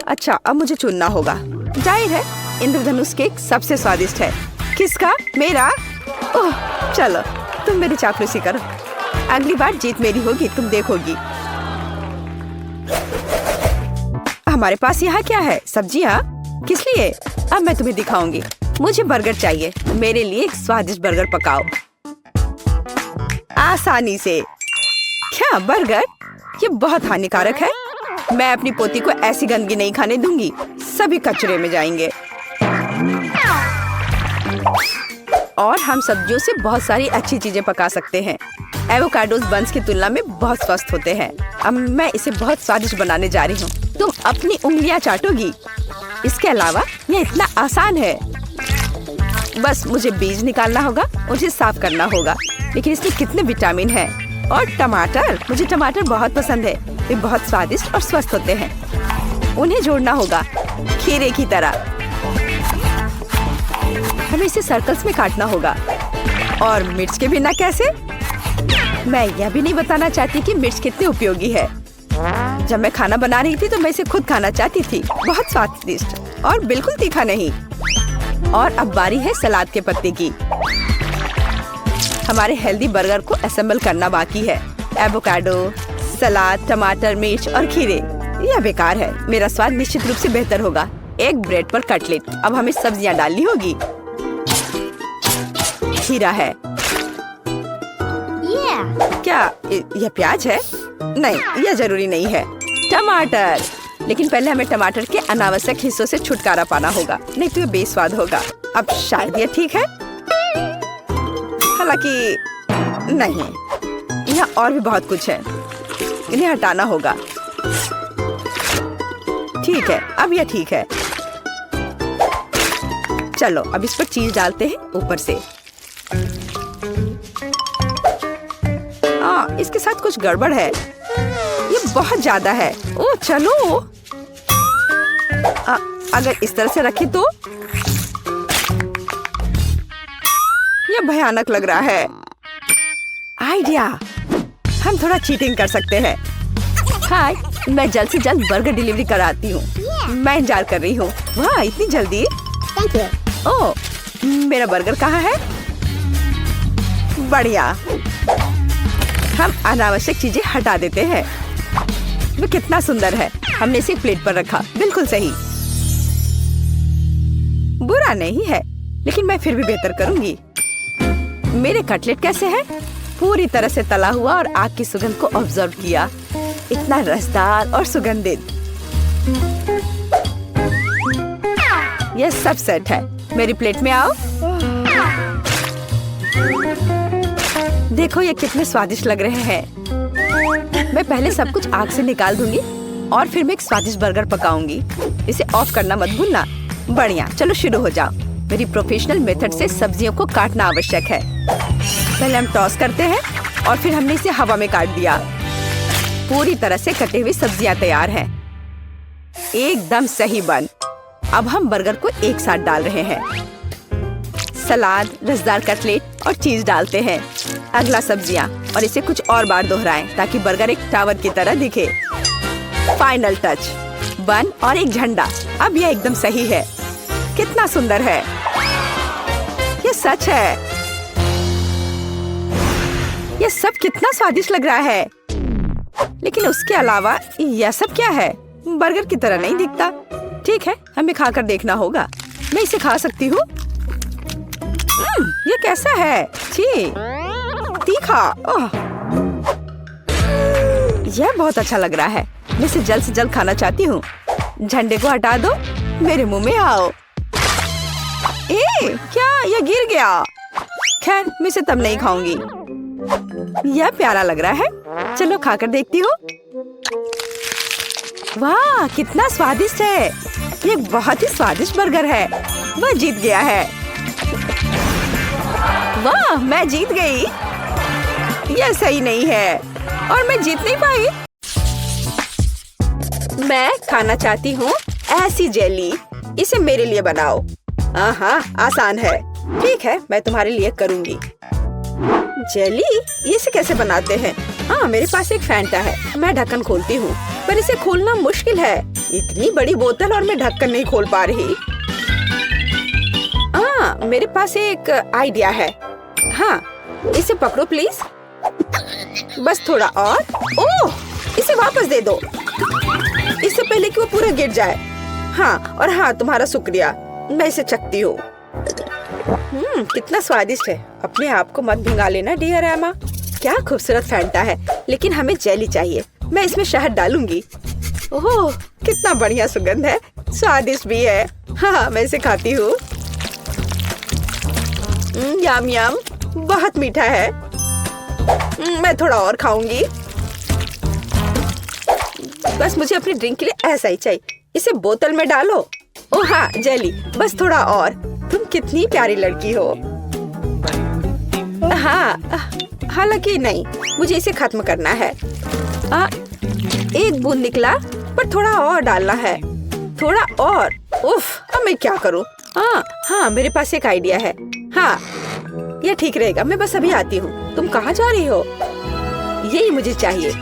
अच्छा अब मुझे चुनना होगा। जाहिर है इंद्रधनुष केक सबसे स्वादिष्ट है। किसका? मेरा? ओह चलो तुम मेरी चापलूसी करो। अगली बार जीत मेरी होगी, तुम देखोगी। हमारे पास यहाँ क्या है? सब्जियाँ? किस लिए? अब मैं तुम्हें दिखाऊंगी। मुझे बर्गर चाहिए। मेरे लिए एक स्वादिष्ट बर्गर पकाओ आसानी से। क्या बर्गर? ये बहुत हानिकारक है। मैं अपनी पोती को ऐसी गंदगी नहीं खाने दूंगी। सभी कचरे में जाएंगे। और हम सब्जियों से बहुत सारी अच्छी चीजें पका सकते हैं। एवोकाडोस बंस की तुलना में बहुत स्वस्थ होते हैं। अब मैं इसे बहुत स्वादिष्ट बनाने जा रही हूँ। तुम अपनी उंगलियां चाटोगी। इसके अलावा यह इतना आसान है। बस मुझे बीज निकालना होगा, उसे साफ करना होगा। लेकिन इसमें कितने विटामिन हैं। और टमाटर, मुझे टमाटर बहुत पसंद है। वे बहुत स्वादिष्ट और स्वस्थ होते हैं। उन्हें जोड़ना होगा खीरे की तरह। हमें इसे सर्कल्स में काटना होगा। और मिर्च के बिना कैसे? मैं यह भी नहीं बताना चाहती कि मिर्च कितनी उपयोगी है। जब मैं खाना बना रही थी तो मैं इसे खुद खाना चाहती थी। बहुत स्वादिष्ट और बिल्कुल तीखा नहीं। और अब बारी है सलाद के पत्ते की। हमारे हेल्दी बर्गर को असेंबल करना बाकी है। एवोकाडो, सलाद, टमाटर, मिर्च और खीरे। यह बेकार है। मेरा स्वाद निश्चित रूप से बेहतर होगा। एक ब्रेड पर कटलेट। अब हमें सब्जियां डालनी होगी। खीरा है। क्या यह प्याज है? नहीं, यह जरूरी नहीं है। टमाटर। लेकिन पहले हमें टमाटर के अनावश्यक हिस्सों से छुटकारा पाना होगा, नहीं तो यह बेस्वाद होगा। अब शायद यह ठीक है, हालांकि नहीं, यहाँ और भी बहुत कुछ है। इन्हें हटाना होगा। ठीक है, अब यह ठीक है। चलो अब इस पर चीज डालते हैं ऊपर से। इसके साथ कुछ गड़बड़ है। ये बहुत ज्यादा है। ओह चलो, अगर इस तरह से रखें तो यह भयानक लग रहा है। आइडिया, हम थोड़ा चीटिंग कर सकते हैं। हाय, मैं जल्द से जल्द बर्गर डिलीवरी कराती हूँ। मैं इंतजार कर रही हूँ। वाह, इतनी जल्दी? ओह, मेरा बर्गर कहाँ है? बढ़िया। हम अनावश्यक चीजें हटा देते हैं। वो कितना सुंदर है। हमने इसे प्लेट पर रखा, बिल्कुल सही। बुरा नहीं है, लेकिन मैं फिर भी बेहतर करूंगी। मेरे कटलेट कैसे हैं? पूरी तरह से तला हुआ और आग की सुगंध को ऑब्जर्व किया। इतना रसदार और सुगंधित। यह सब सेट है। मेरी प्लेट में आओ। देखो ये कितने स्वादिष्ट लग रहे हैं। मैं पहले सब कुछ आग से निकाल दूंगी और फिर मैं एक स्वादिष्ट बर्गर पकाऊंगी। इसे ऑफ करना मत भूलना। बढ़िया, चलो शुरू हो जाओ। मेरी प्रोफेशनल मेथड से सब्जियों को काटना आवश्यक है। पहले हम टॉस करते हैं और फिर हमने इसे हवा में काट दिया। पूरी तरह से कटे हुए सब्जियां तैयार हैं। एकदम सही बन। अब हम बर्गर को एक साथ डाल रहे हैं। सलाद, रसदार कटलेट और चीज डालते हैं। अगला सब्जियां और इसे कुछ और बार दोहराएं ताकि बर्गर एक टावर की तरह दिखे। फाइनल टच, बन और एक झंडा। अब यह एकदम सही है। कितना सुंदर है। यह सच है। यह सब कितना स्वादिष्ट लग रहा है। लेकिन उसके अलावा यह सब क्या है? बर्गर की तरह नहीं दिखता। ठीक है, हमें खाकर देखना होगा। मैं इसे खा सकती हूँ। ये कैसा है? छी, तीखा। ओह, यह बहुत अच्छा लग रहा है। मैं इसे जल्द से जल्द खाना चाहती हूँ। झंडे को हटा दो, मेरे मुंह में आओ। क्या यह गिर गया? खैर, मैं इसे तब नहीं खाऊंगी। यह प्यारा लग रहा है। चलो खाकर देखती हूँ। वाह, कितना स्वादिष्ट है। ये बहुत ही स्वादिष्ट बर्गर है। वह जीत गया है। वाह, मैं जीत गई। यह सही नहीं है और मैं जीत नहीं पाई। मैं खाना चाहती हूँ ऐसी जेली। इसे मेरे लिए बनाओ। हाँ, आसान है। ठीक है, मैं तुम्हारे लिए करूँगी। जेली, ये इसे कैसे बनाते हैं? हाँ, मेरे पास एक फैंटा है। मैं ढक्कन खोलती हूँ, पर इसे खोलना मुश्किल है। इतनी बड़ी बोतल और मैं ढक्कन नहीं खोल पा रही। हाँ, मेरे पास एक आइडिया है। हाँ, इसे पकड़ो प्लीज। बस थोड़ा और। ओह, इसे वापस दे दो, इससे पहले कि वो पूरा गिर जाए। हाँ, और हाँ, तुम्हारा शुक्रिया। मैं इसे चखती हूँ। कितना स्वादिष्ट है। अपने आप को मत भिंगा लेना डियर एमा। क्या खूबसूरत फैंटा है, लेकिन हमें जेली चाहिए। मैं इसमें शहद डालूंगी। ओह, कितना बढ़िया सुगंध है। स्वादिष्ट भी है। हाँ, मैं इसे खाती हूँ। यम यम, बहुत मीठा है। मैं थोड़ा और खाऊंगी। बस मुझे अपनी ड्रिंक के लिए ऐसा ही चाहिए। इसे बोतल में डालो। ओह हाँ, जेली, बस थोड़ा और। तुम कितनी प्यारी लड़की हो। हाँ, हालांकि नहीं, मुझे इसे खत्म करना है। एक बूंद निकला, पर थोड़ा और डालना है। थोड़ा और। उफ, अब मैं क्या करूँ? हाँ, मेरे पास एक आइडिया है। हाँ, यह ठीक रहेगा। मैं बस अभी आती हूँ। तुम कहाँ जा रही हो? यही मुझे चाहिए।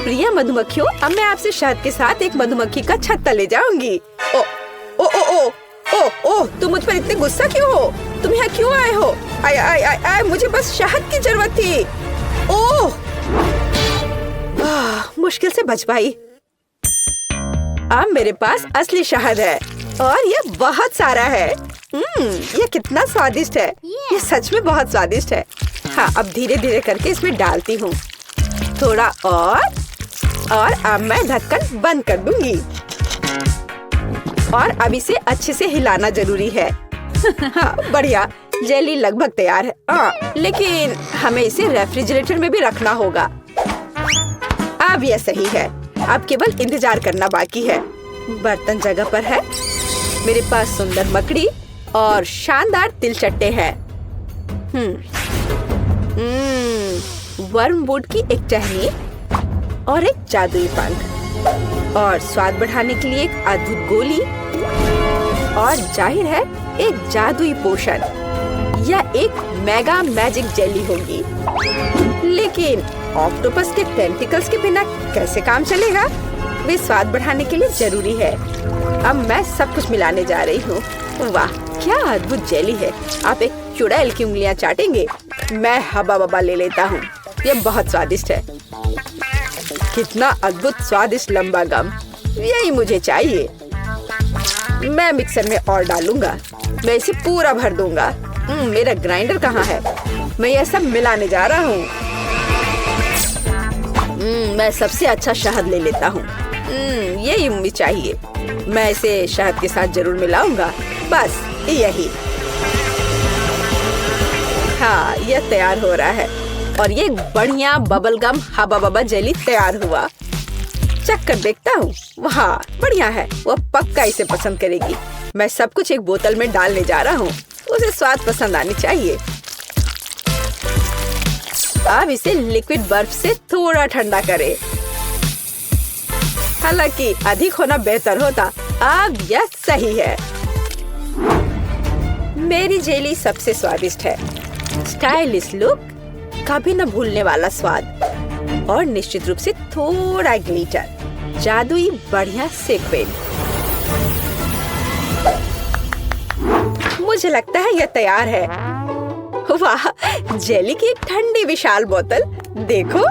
प्रिय मधुमक्खियों, अब मैं आपसे शहद के साथ एक मधुमक्खी का छत्ता ले जाऊंगी। ओ ओ ओ ओ ओ ओ, तुम मुझ पर इतने गुस्सा क्यों हो? तुम यहाँ क्यों आए हो? आय आय आय आय, मुझे बस शहद की जरूरत थी। ओह, मुश्किल से बच पाई। अब मेरे पास असली शहद है और ये बहुत सारा है। ये कितना स्वादिष्ट है। ये सच में बहुत स्वादिष्ट है। हाँ, अब धीरे धीरे करके इसमें डालती हूँ। थोड़ा और अब मैं ढक्कन बंद कर दूंगी। और अब इसे अच्छे से हिलाना जरूरी है। हाँ, बढ़िया। जेली लगभग तैयार है। लेकिन हमें इसे रेफ्रिजरेटर में भी रखना होगा। अब यह सही है। अब केवल इंतजार करना बाकी है। बर्तन जगह पर है। मेरे पास सुंदर मकड़ी और शानदार तिलचट्टे हैं। वर्मवुड की एक टहनी और एक जादुई पंख और स्वाद बढ़ाने के लिए एक अद्भुत गोली और जाहिर है एक जादुई पोशन। यह एक मेगा मैजिक जेली होगी। लेकिन ऑक्टोपस के टेंटिकल्स के बिना कैसे काम चलेगा? वे स्वाद बढ़ाने के लिए जरूरी है। अब मैं सब कुछ मिलाने जा रही हूँ। वाह, क्या अद्भुत जेली है। आप एक चुड़ैल की उंगलियां चाटेंगे। मैं हबा बबा ले लेता हूँ। यह बहुत स्वादिष्ट है। कितना अद्भुत स्वादिष्ट लंबा गम, यही मुझे चाहिए। मैं मिक्सर में और डालूंगा। मैं इसे पूरा भर दूंगा। मेरा ग्राइंडर कहाँ है? मैं यह सब मिलाने जा रहा हूँ। मैं सबसे अच्छा शहद ले लेता हूँ। यही मुझे चाहिए। मैं इसे शहद के साथ जरूर मिलाऊंगा। बस यही। हाँ, यह तैयार हो रहा है और ये बढ़िया बबल गम हबा बबा जेली तैयार हुआ। चख कर देखता हूँ। वाह, बढ़िया है। वो पक्का इसे पसंद करेगी। मैं सब कुछ एक बोतल में डालने जा रहा हूँ। उसे स्वाद पसंद आनी चाहिए। अब इसे लिक्विड बर्फ से थोड़ा ठंडा करें। हालांकि अधिक होना बेहतर होता। अब यह सही है। मेरी जेली सबसे स्वादिष्ट है। स्टाइलिश लुक, कभी न भूलने वाला स्वाद और निश्चित रूप से थोड़ा ग्लिटर, जादुई बढ़िया सीक्वेंस। मुझे लगता है यह तैयार है। वाह, जेली की एक ठंडी विशाल बोतल देखो।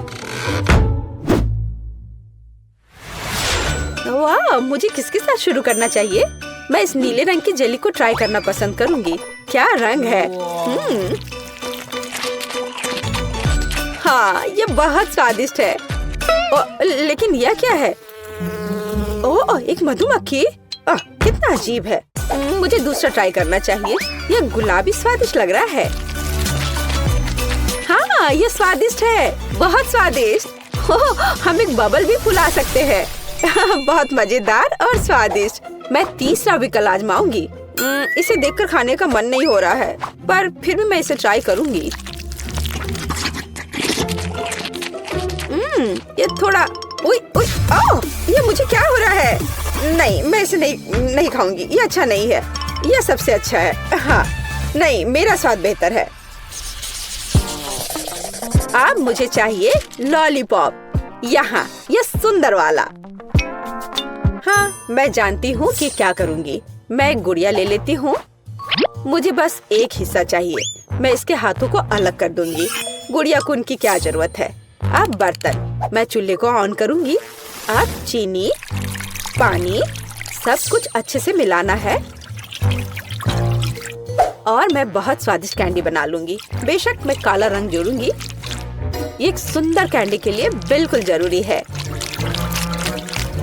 वाह, मुझे किसके साथ शुरू करना चाहिए? मैं इस नीले रंग की जेली को ट्राई करना पसंद करूंगी। क्या रंग है। हाँ, ये बहुत स्वादिष्ट है। लेकिन यह क्या है? ओह, एक मधुमक्खी। कितना अजीब है। मुझे दूसरा ट्राई करना चाहिए। यह गुलाबी स्वादिष्ट लग रहा है। हाँ, ये स्वादिष्ट है, बहुत स्वादिष्ट। हम एक बबल भी फुला सकते हैं। बहुत मजेदार और स्वादिष्ट। मैं तीसरा विकल्प आजमाऊंगी। इसे देखकर खाने का मन नहीं हो रहा है, पर फिर भी मैं इसे ट्राई करूंगी। ये थोड़ा ये मुझे क्या हो रहा है? नहीं, मैं इसे नहीं खाऊंगी। ये अच्छा नहीं है। यह सबसे अच्छा है। हाँ, नहीं, मेरा स्वाद बेहतर है। अब मुझे चाहिए लॉलीपॉप। यहाँ, यह सुंदर वाला। हाँ, मैं जानती हूँ कि क्या करूँगी। मैं एक गुड़िया ले लेती हूँ। मुझे बस एक हिस्सा चाहिए। मैं इसके हाथों को अलग कर दूंगी। गुड़िया को उनकी क्या जरूरत है। अब बर्तन। मैं चूल्हे को ऑन करूँगी। अब चीनी, पानी, सब कुछ अच्छे से मिलाना है और मैं बहुत स्वादिष्ट कैंडी बना लूंगी। बेशक मैं काला रंग जोड़ूंगी। ये एक सुंदर कैंडी के लिए बिल्कुल जरूरी है।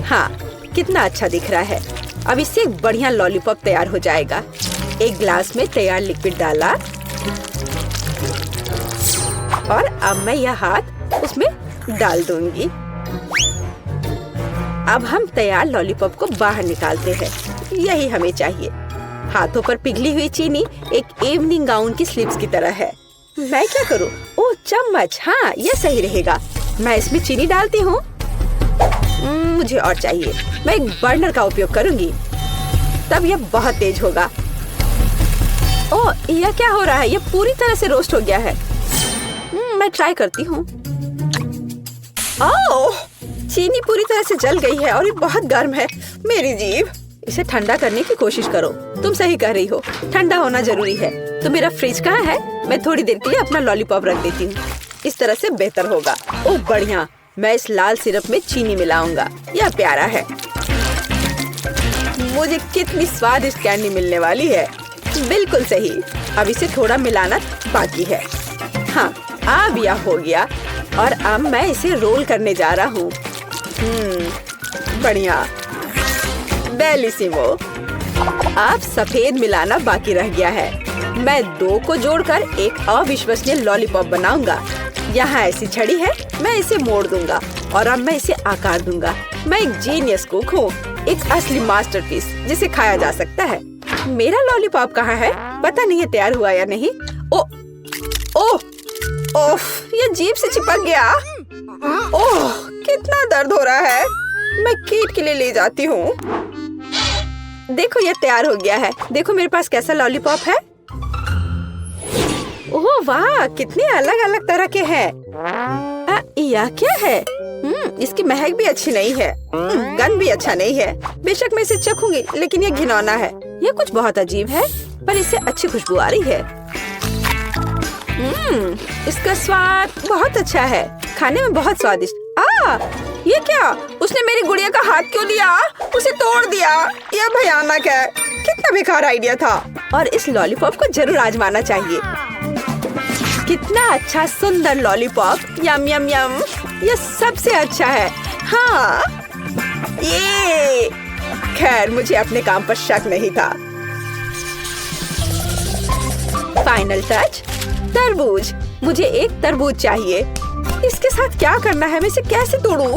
हाँ, कितना अच्छा दिख रहा है। अब इससे एक बढ़िया लॉलीपॉप तैयार हो जाएगा। एक ग्लास में तैयार लिक्विड डाला और अब मैं यह हाथ उसमें डाल दूंगी। अब हम तैयार लॉलीपॉप को बाहर निकालते हैं। यही हमें चाहिए। हाथों पर पिघली हुई चीनी एक इवनिंग गाउन की स्लीव्स की तरह है। मैं क्या करूं? ओह, चम्मच। हाँ, यह सही रहेगा। मैं इसमें चीनी डालती हूँ। मुझे और चाहिए। मैं एक बर्नर का उपयोग करूंगी, तब यह बहुत तेज होगा। ओह, यह क्या हो रहा है? यह पूरी तरह से रोस्ट हो गया है। मैं ट्राई करती हूँ। ओह, चीनी पूरी तरह से जल गई है और ये बहुत गर्म है। मेरी जीभ। इसे ठंडा करने की कोशिश करो। तुम सही कह रही हो, ठंडा होना जरूरी है। तो मेरा फ्रिज कहाँ है? मैं थोड़ी देर के लिए अपना लॉलीपॉप रख देती हूँ। इस तरह से बेहतर होगा। ओह, बढ़िया। मैं इस लाल सिरप में चीनी मिलाऊंगा। यह प्यारा है। मुझे कितनी स्वादिष्ट कैंडी मिलने वाली है। बिल्कुल सही। अब इसे थोड़ा मिलाना बाकी है। हाँ, अब यह हो गया और अब मैं इसे रोल करने जा रहा हूँ। बढ़िया, बेलिसिमो। अब सफेद मिलाना बाकी रह गया है। मैं दो को जोड़कर एक अविश्वसनीय लॉलीपॉप बनाऊंगा। यहाँ ऐसी छड़ी है, मैं इसे मोड़ दूंगा और अब मैं इसे आकार दूंगा। मैं एक जीनियस कुक हूँ, एक असली मास्टरपीस जिसे खाया जा सकता है। मेरा लॉलीपॉप कहाँ है? पता नहीं है तैयार हुआ या नहीं। ओह, ये जीभ से चिपक गया। ओह, कितना दर्द हो रहा है। मैं कीट के लिए ले जाती हूँ। देखो, ये तैयार हो गया है। देखो मेरे पास कैसा लॉलीपॉप है। ओह वाह, कितने अलग अलग तरह के हैं। यह क्या है? इसकी महक भी अच्छी नहीं है। गंध भी अच्छा नहीं है। बेशक मैं इसे चखूंगी, लेकिन ये घिनौना है। यह कुछ बहुत अजीब है, पर इससे अच्छी खुशबू आ रही है। इसका स्वाद बहुत अच्छा है। खाने में बहुत स्वादिष्ट। ये क्या? उसने मेरी गुड़िया का हाथ क्यों लिया? उसे तोड़ दिया। यह भयानक है। कितना बेकार आइडिया था। और इस लॉलीपॉप को जरूर आजमाना चाहिए। कितना अच्छा सुंदर लॉलीपॉप। यम यम यम। यह सबसे अच्छा है। हाँ, ये खैर मुझे अपने काम पर शक नहीं था। फाइनल टच, तरबूज। मुझे एक तरबूज चाहिए। इसके साथ क्या करना है? मैं इसे कैसे तोड़ूं?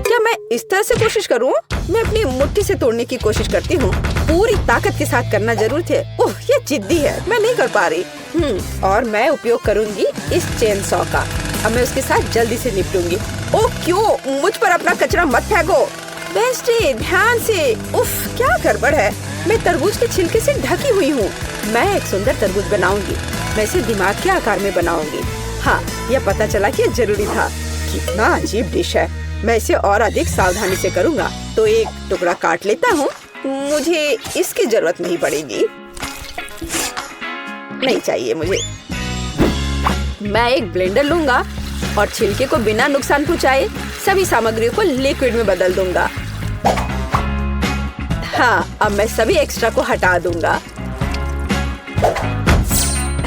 क्या मैं इस तरह से कोशिश करूं? मैं अपनी मुट्ठी से तोड़ने की कोशिश करती हूँ। पूरी ताकत के साथ करना जरूर थे। ओह, ये जिद्दी है। मैं नहीं कर पा रही। और मैं उपयोग करूंगी इस चेन सॉ का। अब मैं उसके साथ जल्दी से निपटूंगी। ओह क्यों? मुझ पर अपना कचरा मत फेंको। वेंसडे, ध्यान से। उफ, क्या गड़बड़ है। मैं तरबूज के छिलके से ढकी हुई हूँ। मैं एक सुंदर तरबूज बनाऊंगी। मैं इसे दिमाग के आकार में बनाऊंगी। हाँ, यह पता चला कि यह जरूरी था। कितना अजीब डिश है। मैं इसे और अधिक सावधानी से करूँगा। तो एक टुकड़ा काट लेता हूँ। मुझे इसकी जरूरत नहीं पड़ेगी। नहीं चाहिए मुझे। मैं एक ब्लेंडर लूंगा और छिलके को बिना नुकसान पहुँचाए सभी सामग्रियों को लिक्विड में बदल दूंगा। हाँ, अब मैं सभी एक्स्ट्रा को हटा दूंगा।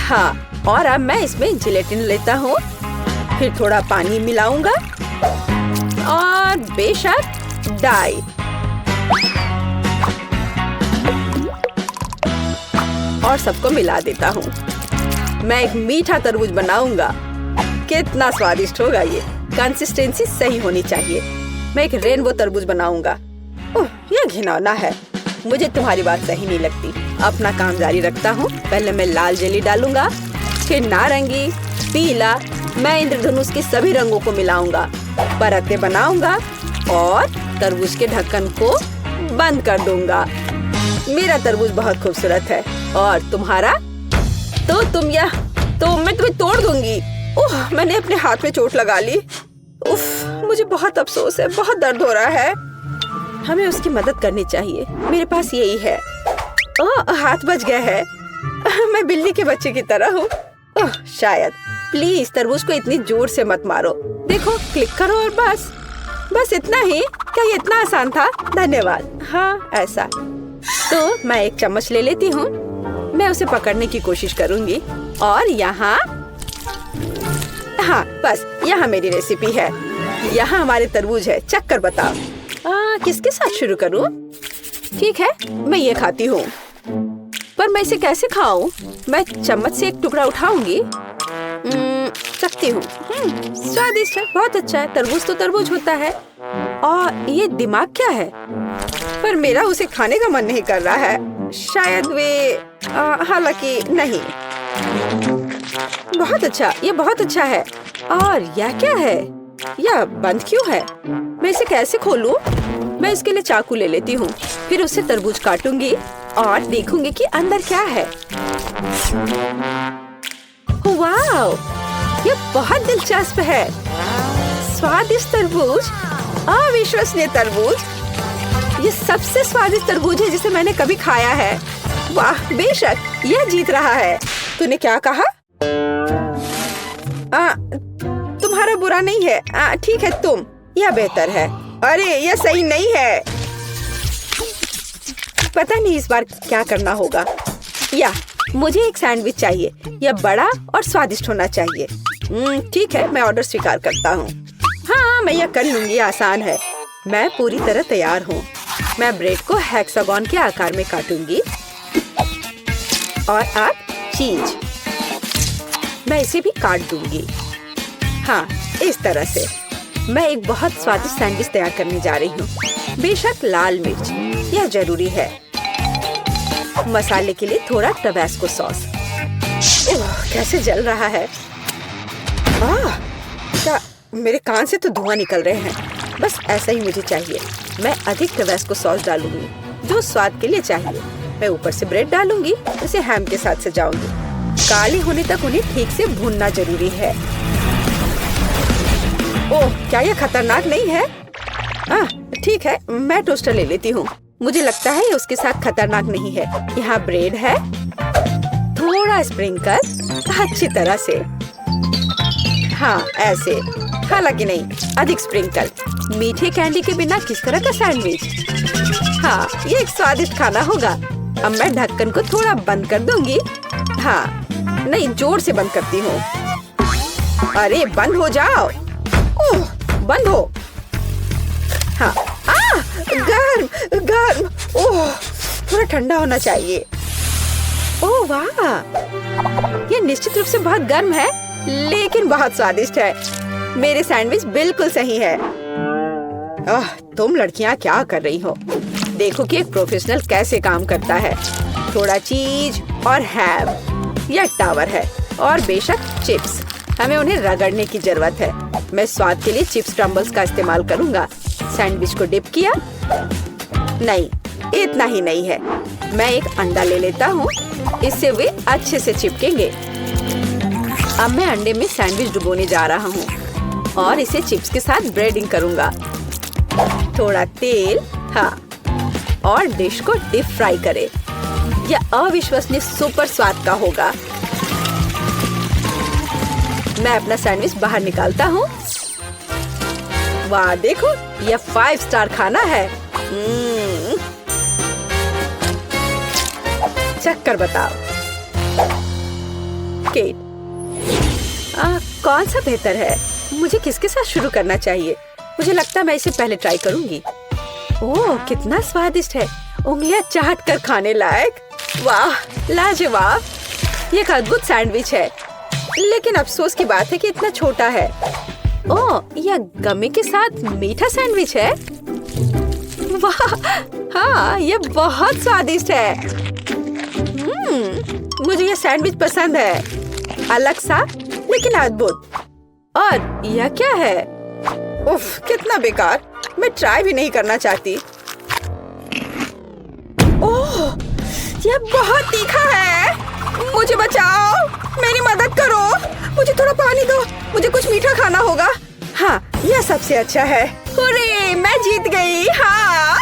हाँ, और अब मैं इसमें जिलेटिन लेता हूँ। फिर थोड़ा पानी मिलाऊंगा और बेशक डाई। और सबको मिला देता हूँ। मैं एक मीठा तरबूज बनाऊंगा। कितना स्वादिष्ट होगा ये। कंसिस्टेंसी सही होनी चाहिए। मैं एक रेनबो तरबूज बनाऊंगा। ओह, यह घिनौना है। मुझे तुम्हारी बात सही नहीं लगती। अपना काम जारी रखता हूँ। पहले मैं लाल जेली डालूंगा, फिर नारंगी, पीला। मैं इंद्रधनुष के सभी रंगों को मिलाऊंगा, परतें बनाऊंगा और तरबूज के ढक्कन को बंद कर दूंगा। मेरा तरबूज बहुत खूबसूरत है। और तुम्हारा? तो मैं तुम्हें तोड़ दूंगी। ओह, मैंने अपने हाथ में चोट लगा ली। उफ, मुझे बहुत अफसोस है। बहुत दर्द हो रहा है। हमें उसकी मदद करनी चाहिए। मेरे पास यही है। ओह, हाथ बच गया है। मैं बिल्ली के बच्चे की तरह हूँ। ओह, शायद। प्लीज तरबूज को इतनी जोर से मत मारो। देखो, क्लिक करो और बस इतना ही। क्या ये इतना आसान था? धन्यवाद। हाँ, ऐसा। तो मैं एक चम्मच ले लेती हूँ। मैं उसे पकड़ने की कोशिश करूंगी। और यहाँ, हाँ, बस यहाँ मेरी रेसिपी है। यहाँ हमारे तरबूज है। चक्कर बताओ। किसके साथ शुरू करूँ? ठीक है, मैं ये खाती हूँ। पर मैं इसे कैसे खाऊं? मैं चम्मच से एक टुकड़ा उठाऊंगी। सकती हूँ। स्वादिष्ट है। बहुत अच्छा है। तरबूज तो तरबूज होता है। और ये दिमाग क्या है? पर मेरा उसे खाने का मन नहीं कर रहा है। शायद वे हालांकि नहीं। बहुत अच्छा, ये बहुत अच्छा है। और यह क्या है? यह बंद क्यों है? मैं इसे कैसे खोलूं? मैं इसके लिए चाकू ले लेती हूँ। फिर उससे तरबूज काटूंगी और देखूंगी कि अंदर क्या है। वाव, ये बहुत दिलचस्प है। स्वादिष्ट तरबूज, अविश्वसनीय तरबूज। ये सबसे स्वादिष्ट तरबूज है जिसे मैंने कभी खाया है। वाह, बेशक यह जीत रहा है। तूने क्या कहा? तुम्हारा बुरा नहीं है। ठीक है, तुम। यह बेहतर है। अरे, यह सही नहीं है। पता नहीं इस बार क्या करना होगा। या मुझे एक सैंडविच चाहिए। यह बड़ा और स्वादिष्ट होना चाहिए। ठीक है, मैं ऑर्डर स्वीकार करता हूँ। हाँ, मैं यह कर लूंगी। आसान है। मैं पूरी तरह तैयार हूँ। मैं ब्रेड को हेक्सागोन के आकार में काटूंगी। और अब चीज। मैं इसे भी काट दूंगी। हाँ, इस तरह से। मैं एक बहुत स्वादिष्ट सैंडविच तैयार करने जा रही हूँ। बेशक लाल मिर्च, यह जरूरी है। मसाले के लिए थोड़ा टबास्को सॉस। कैसे जल रहा है। क्या मेरे कान से तो धुआं निकल रहे हैं। बस ऐसा ही मुझे चाहिए। मैं अधिक टबास्को सॉस डालूंगी, जो स्वाद के लिए चाहिए। मैं ऊपर से ब्रेड डालूंगी। इसे हैम के साथ सजाऊंगी। काले होने तक उन्हें ठीक से भूनना जरूरी है। ओह, क्या यह खतरनाक नहीं है? ठीक है, मैं टोस्टर ले लेती हूँ। मुझे लगता है ये उसके साथ खतरनाक नहीं है। यहाँ ब्रेड है, थोड़ा स्प्रिंकल अच्छी तरह से। हाँ, ऐसे। हालांकि नहीं, अधिक स्प्रिंकल। मीठे कैंडी के बिना किस तरह का सैंडविच? हाँ, ये एक स्वादिष्ट खाना होगा। अब मैं ढक्कन को थोड़ा बंद कर दूंगी। हाँ, नहीं, जोर से बंद करती हूँ। अरे बंद हो जाओ। ओह, बंद हो। हाँ, गर्म गर्म। ओह, थोड़ा ठंडा होना चाहिए। ओह वाह, ये निश्चित रूप से बहुत गर्म है, लेकिन बहुत स्वादिष्ट है। मेरे सैंडविच बिल्कुल सही है। तुम लड़कियां क्या कर रही हो? देखो कि एक प्रोफेशनल कैसे काम करता है। थोड़ा चीज और हैम, यह टावर है, और बेशक चिप्स। हमें उन्हें रगड़ने की जरूरत है। मैं स्वाद के लिए चिप्स क्रम्बल्स का इस्तेमाल करूंगा। सैंडविच को डिप किया। नहीं, इतना ही नहीं है। मैं एक अंडा ले लेता हूँ, इससे वे अच्छे से चिपकेंगे। अब मैं अंडे में सैंडविच डुबोने जा रहा हूँ और इसे चिप्स के साथ ब्रेडिंग करूंगा। थोड़ा तेल, हाँ, और डिश को डीप फ्राई करें। यह अविश्वसनीय सुपर स्वाद का होगा। मैं अपना सैंडविच बाहर निकालता हूँ। वाह, देखो, यह 5 स्टार खाना है। चक्कर बताओ। केट, कौन सा बेहतर है? मुझे किसके साथ शुरू करना चाहिए? मुझे लगता है मैं इसे पहले ट्राई करूंगी। ओह, कितना स्वादिष्ट है। उंगलियां चाट कर खाने लायक। वाह, लाजवाब। ये एक अद्भुत सैंडविच है, लेकिन अफसोस की बात है कि इतना छोटा है। ओह, यह गमी के साथ मीठा सैंडविच है। वाह, हाँ, यह बहुत स्वादिष्ट है। मुझे यह सैंडविच पसंद है। अलग सा, लेकिन अद्भुत। और यह क्या है? उफ, कितना बेकार। मैं ट्राई भी नहीं करना चाहती। ओह, यह बहुत तीखा है। मुझे बचाओ, मेरी मदद करो। मुझे थोड़ा पानी दो, मुझे कुछ मीठा खाना होगा। हाँ, यह सबसे अच्छा है। हुर्रे, मैं जीत गई। हाँ।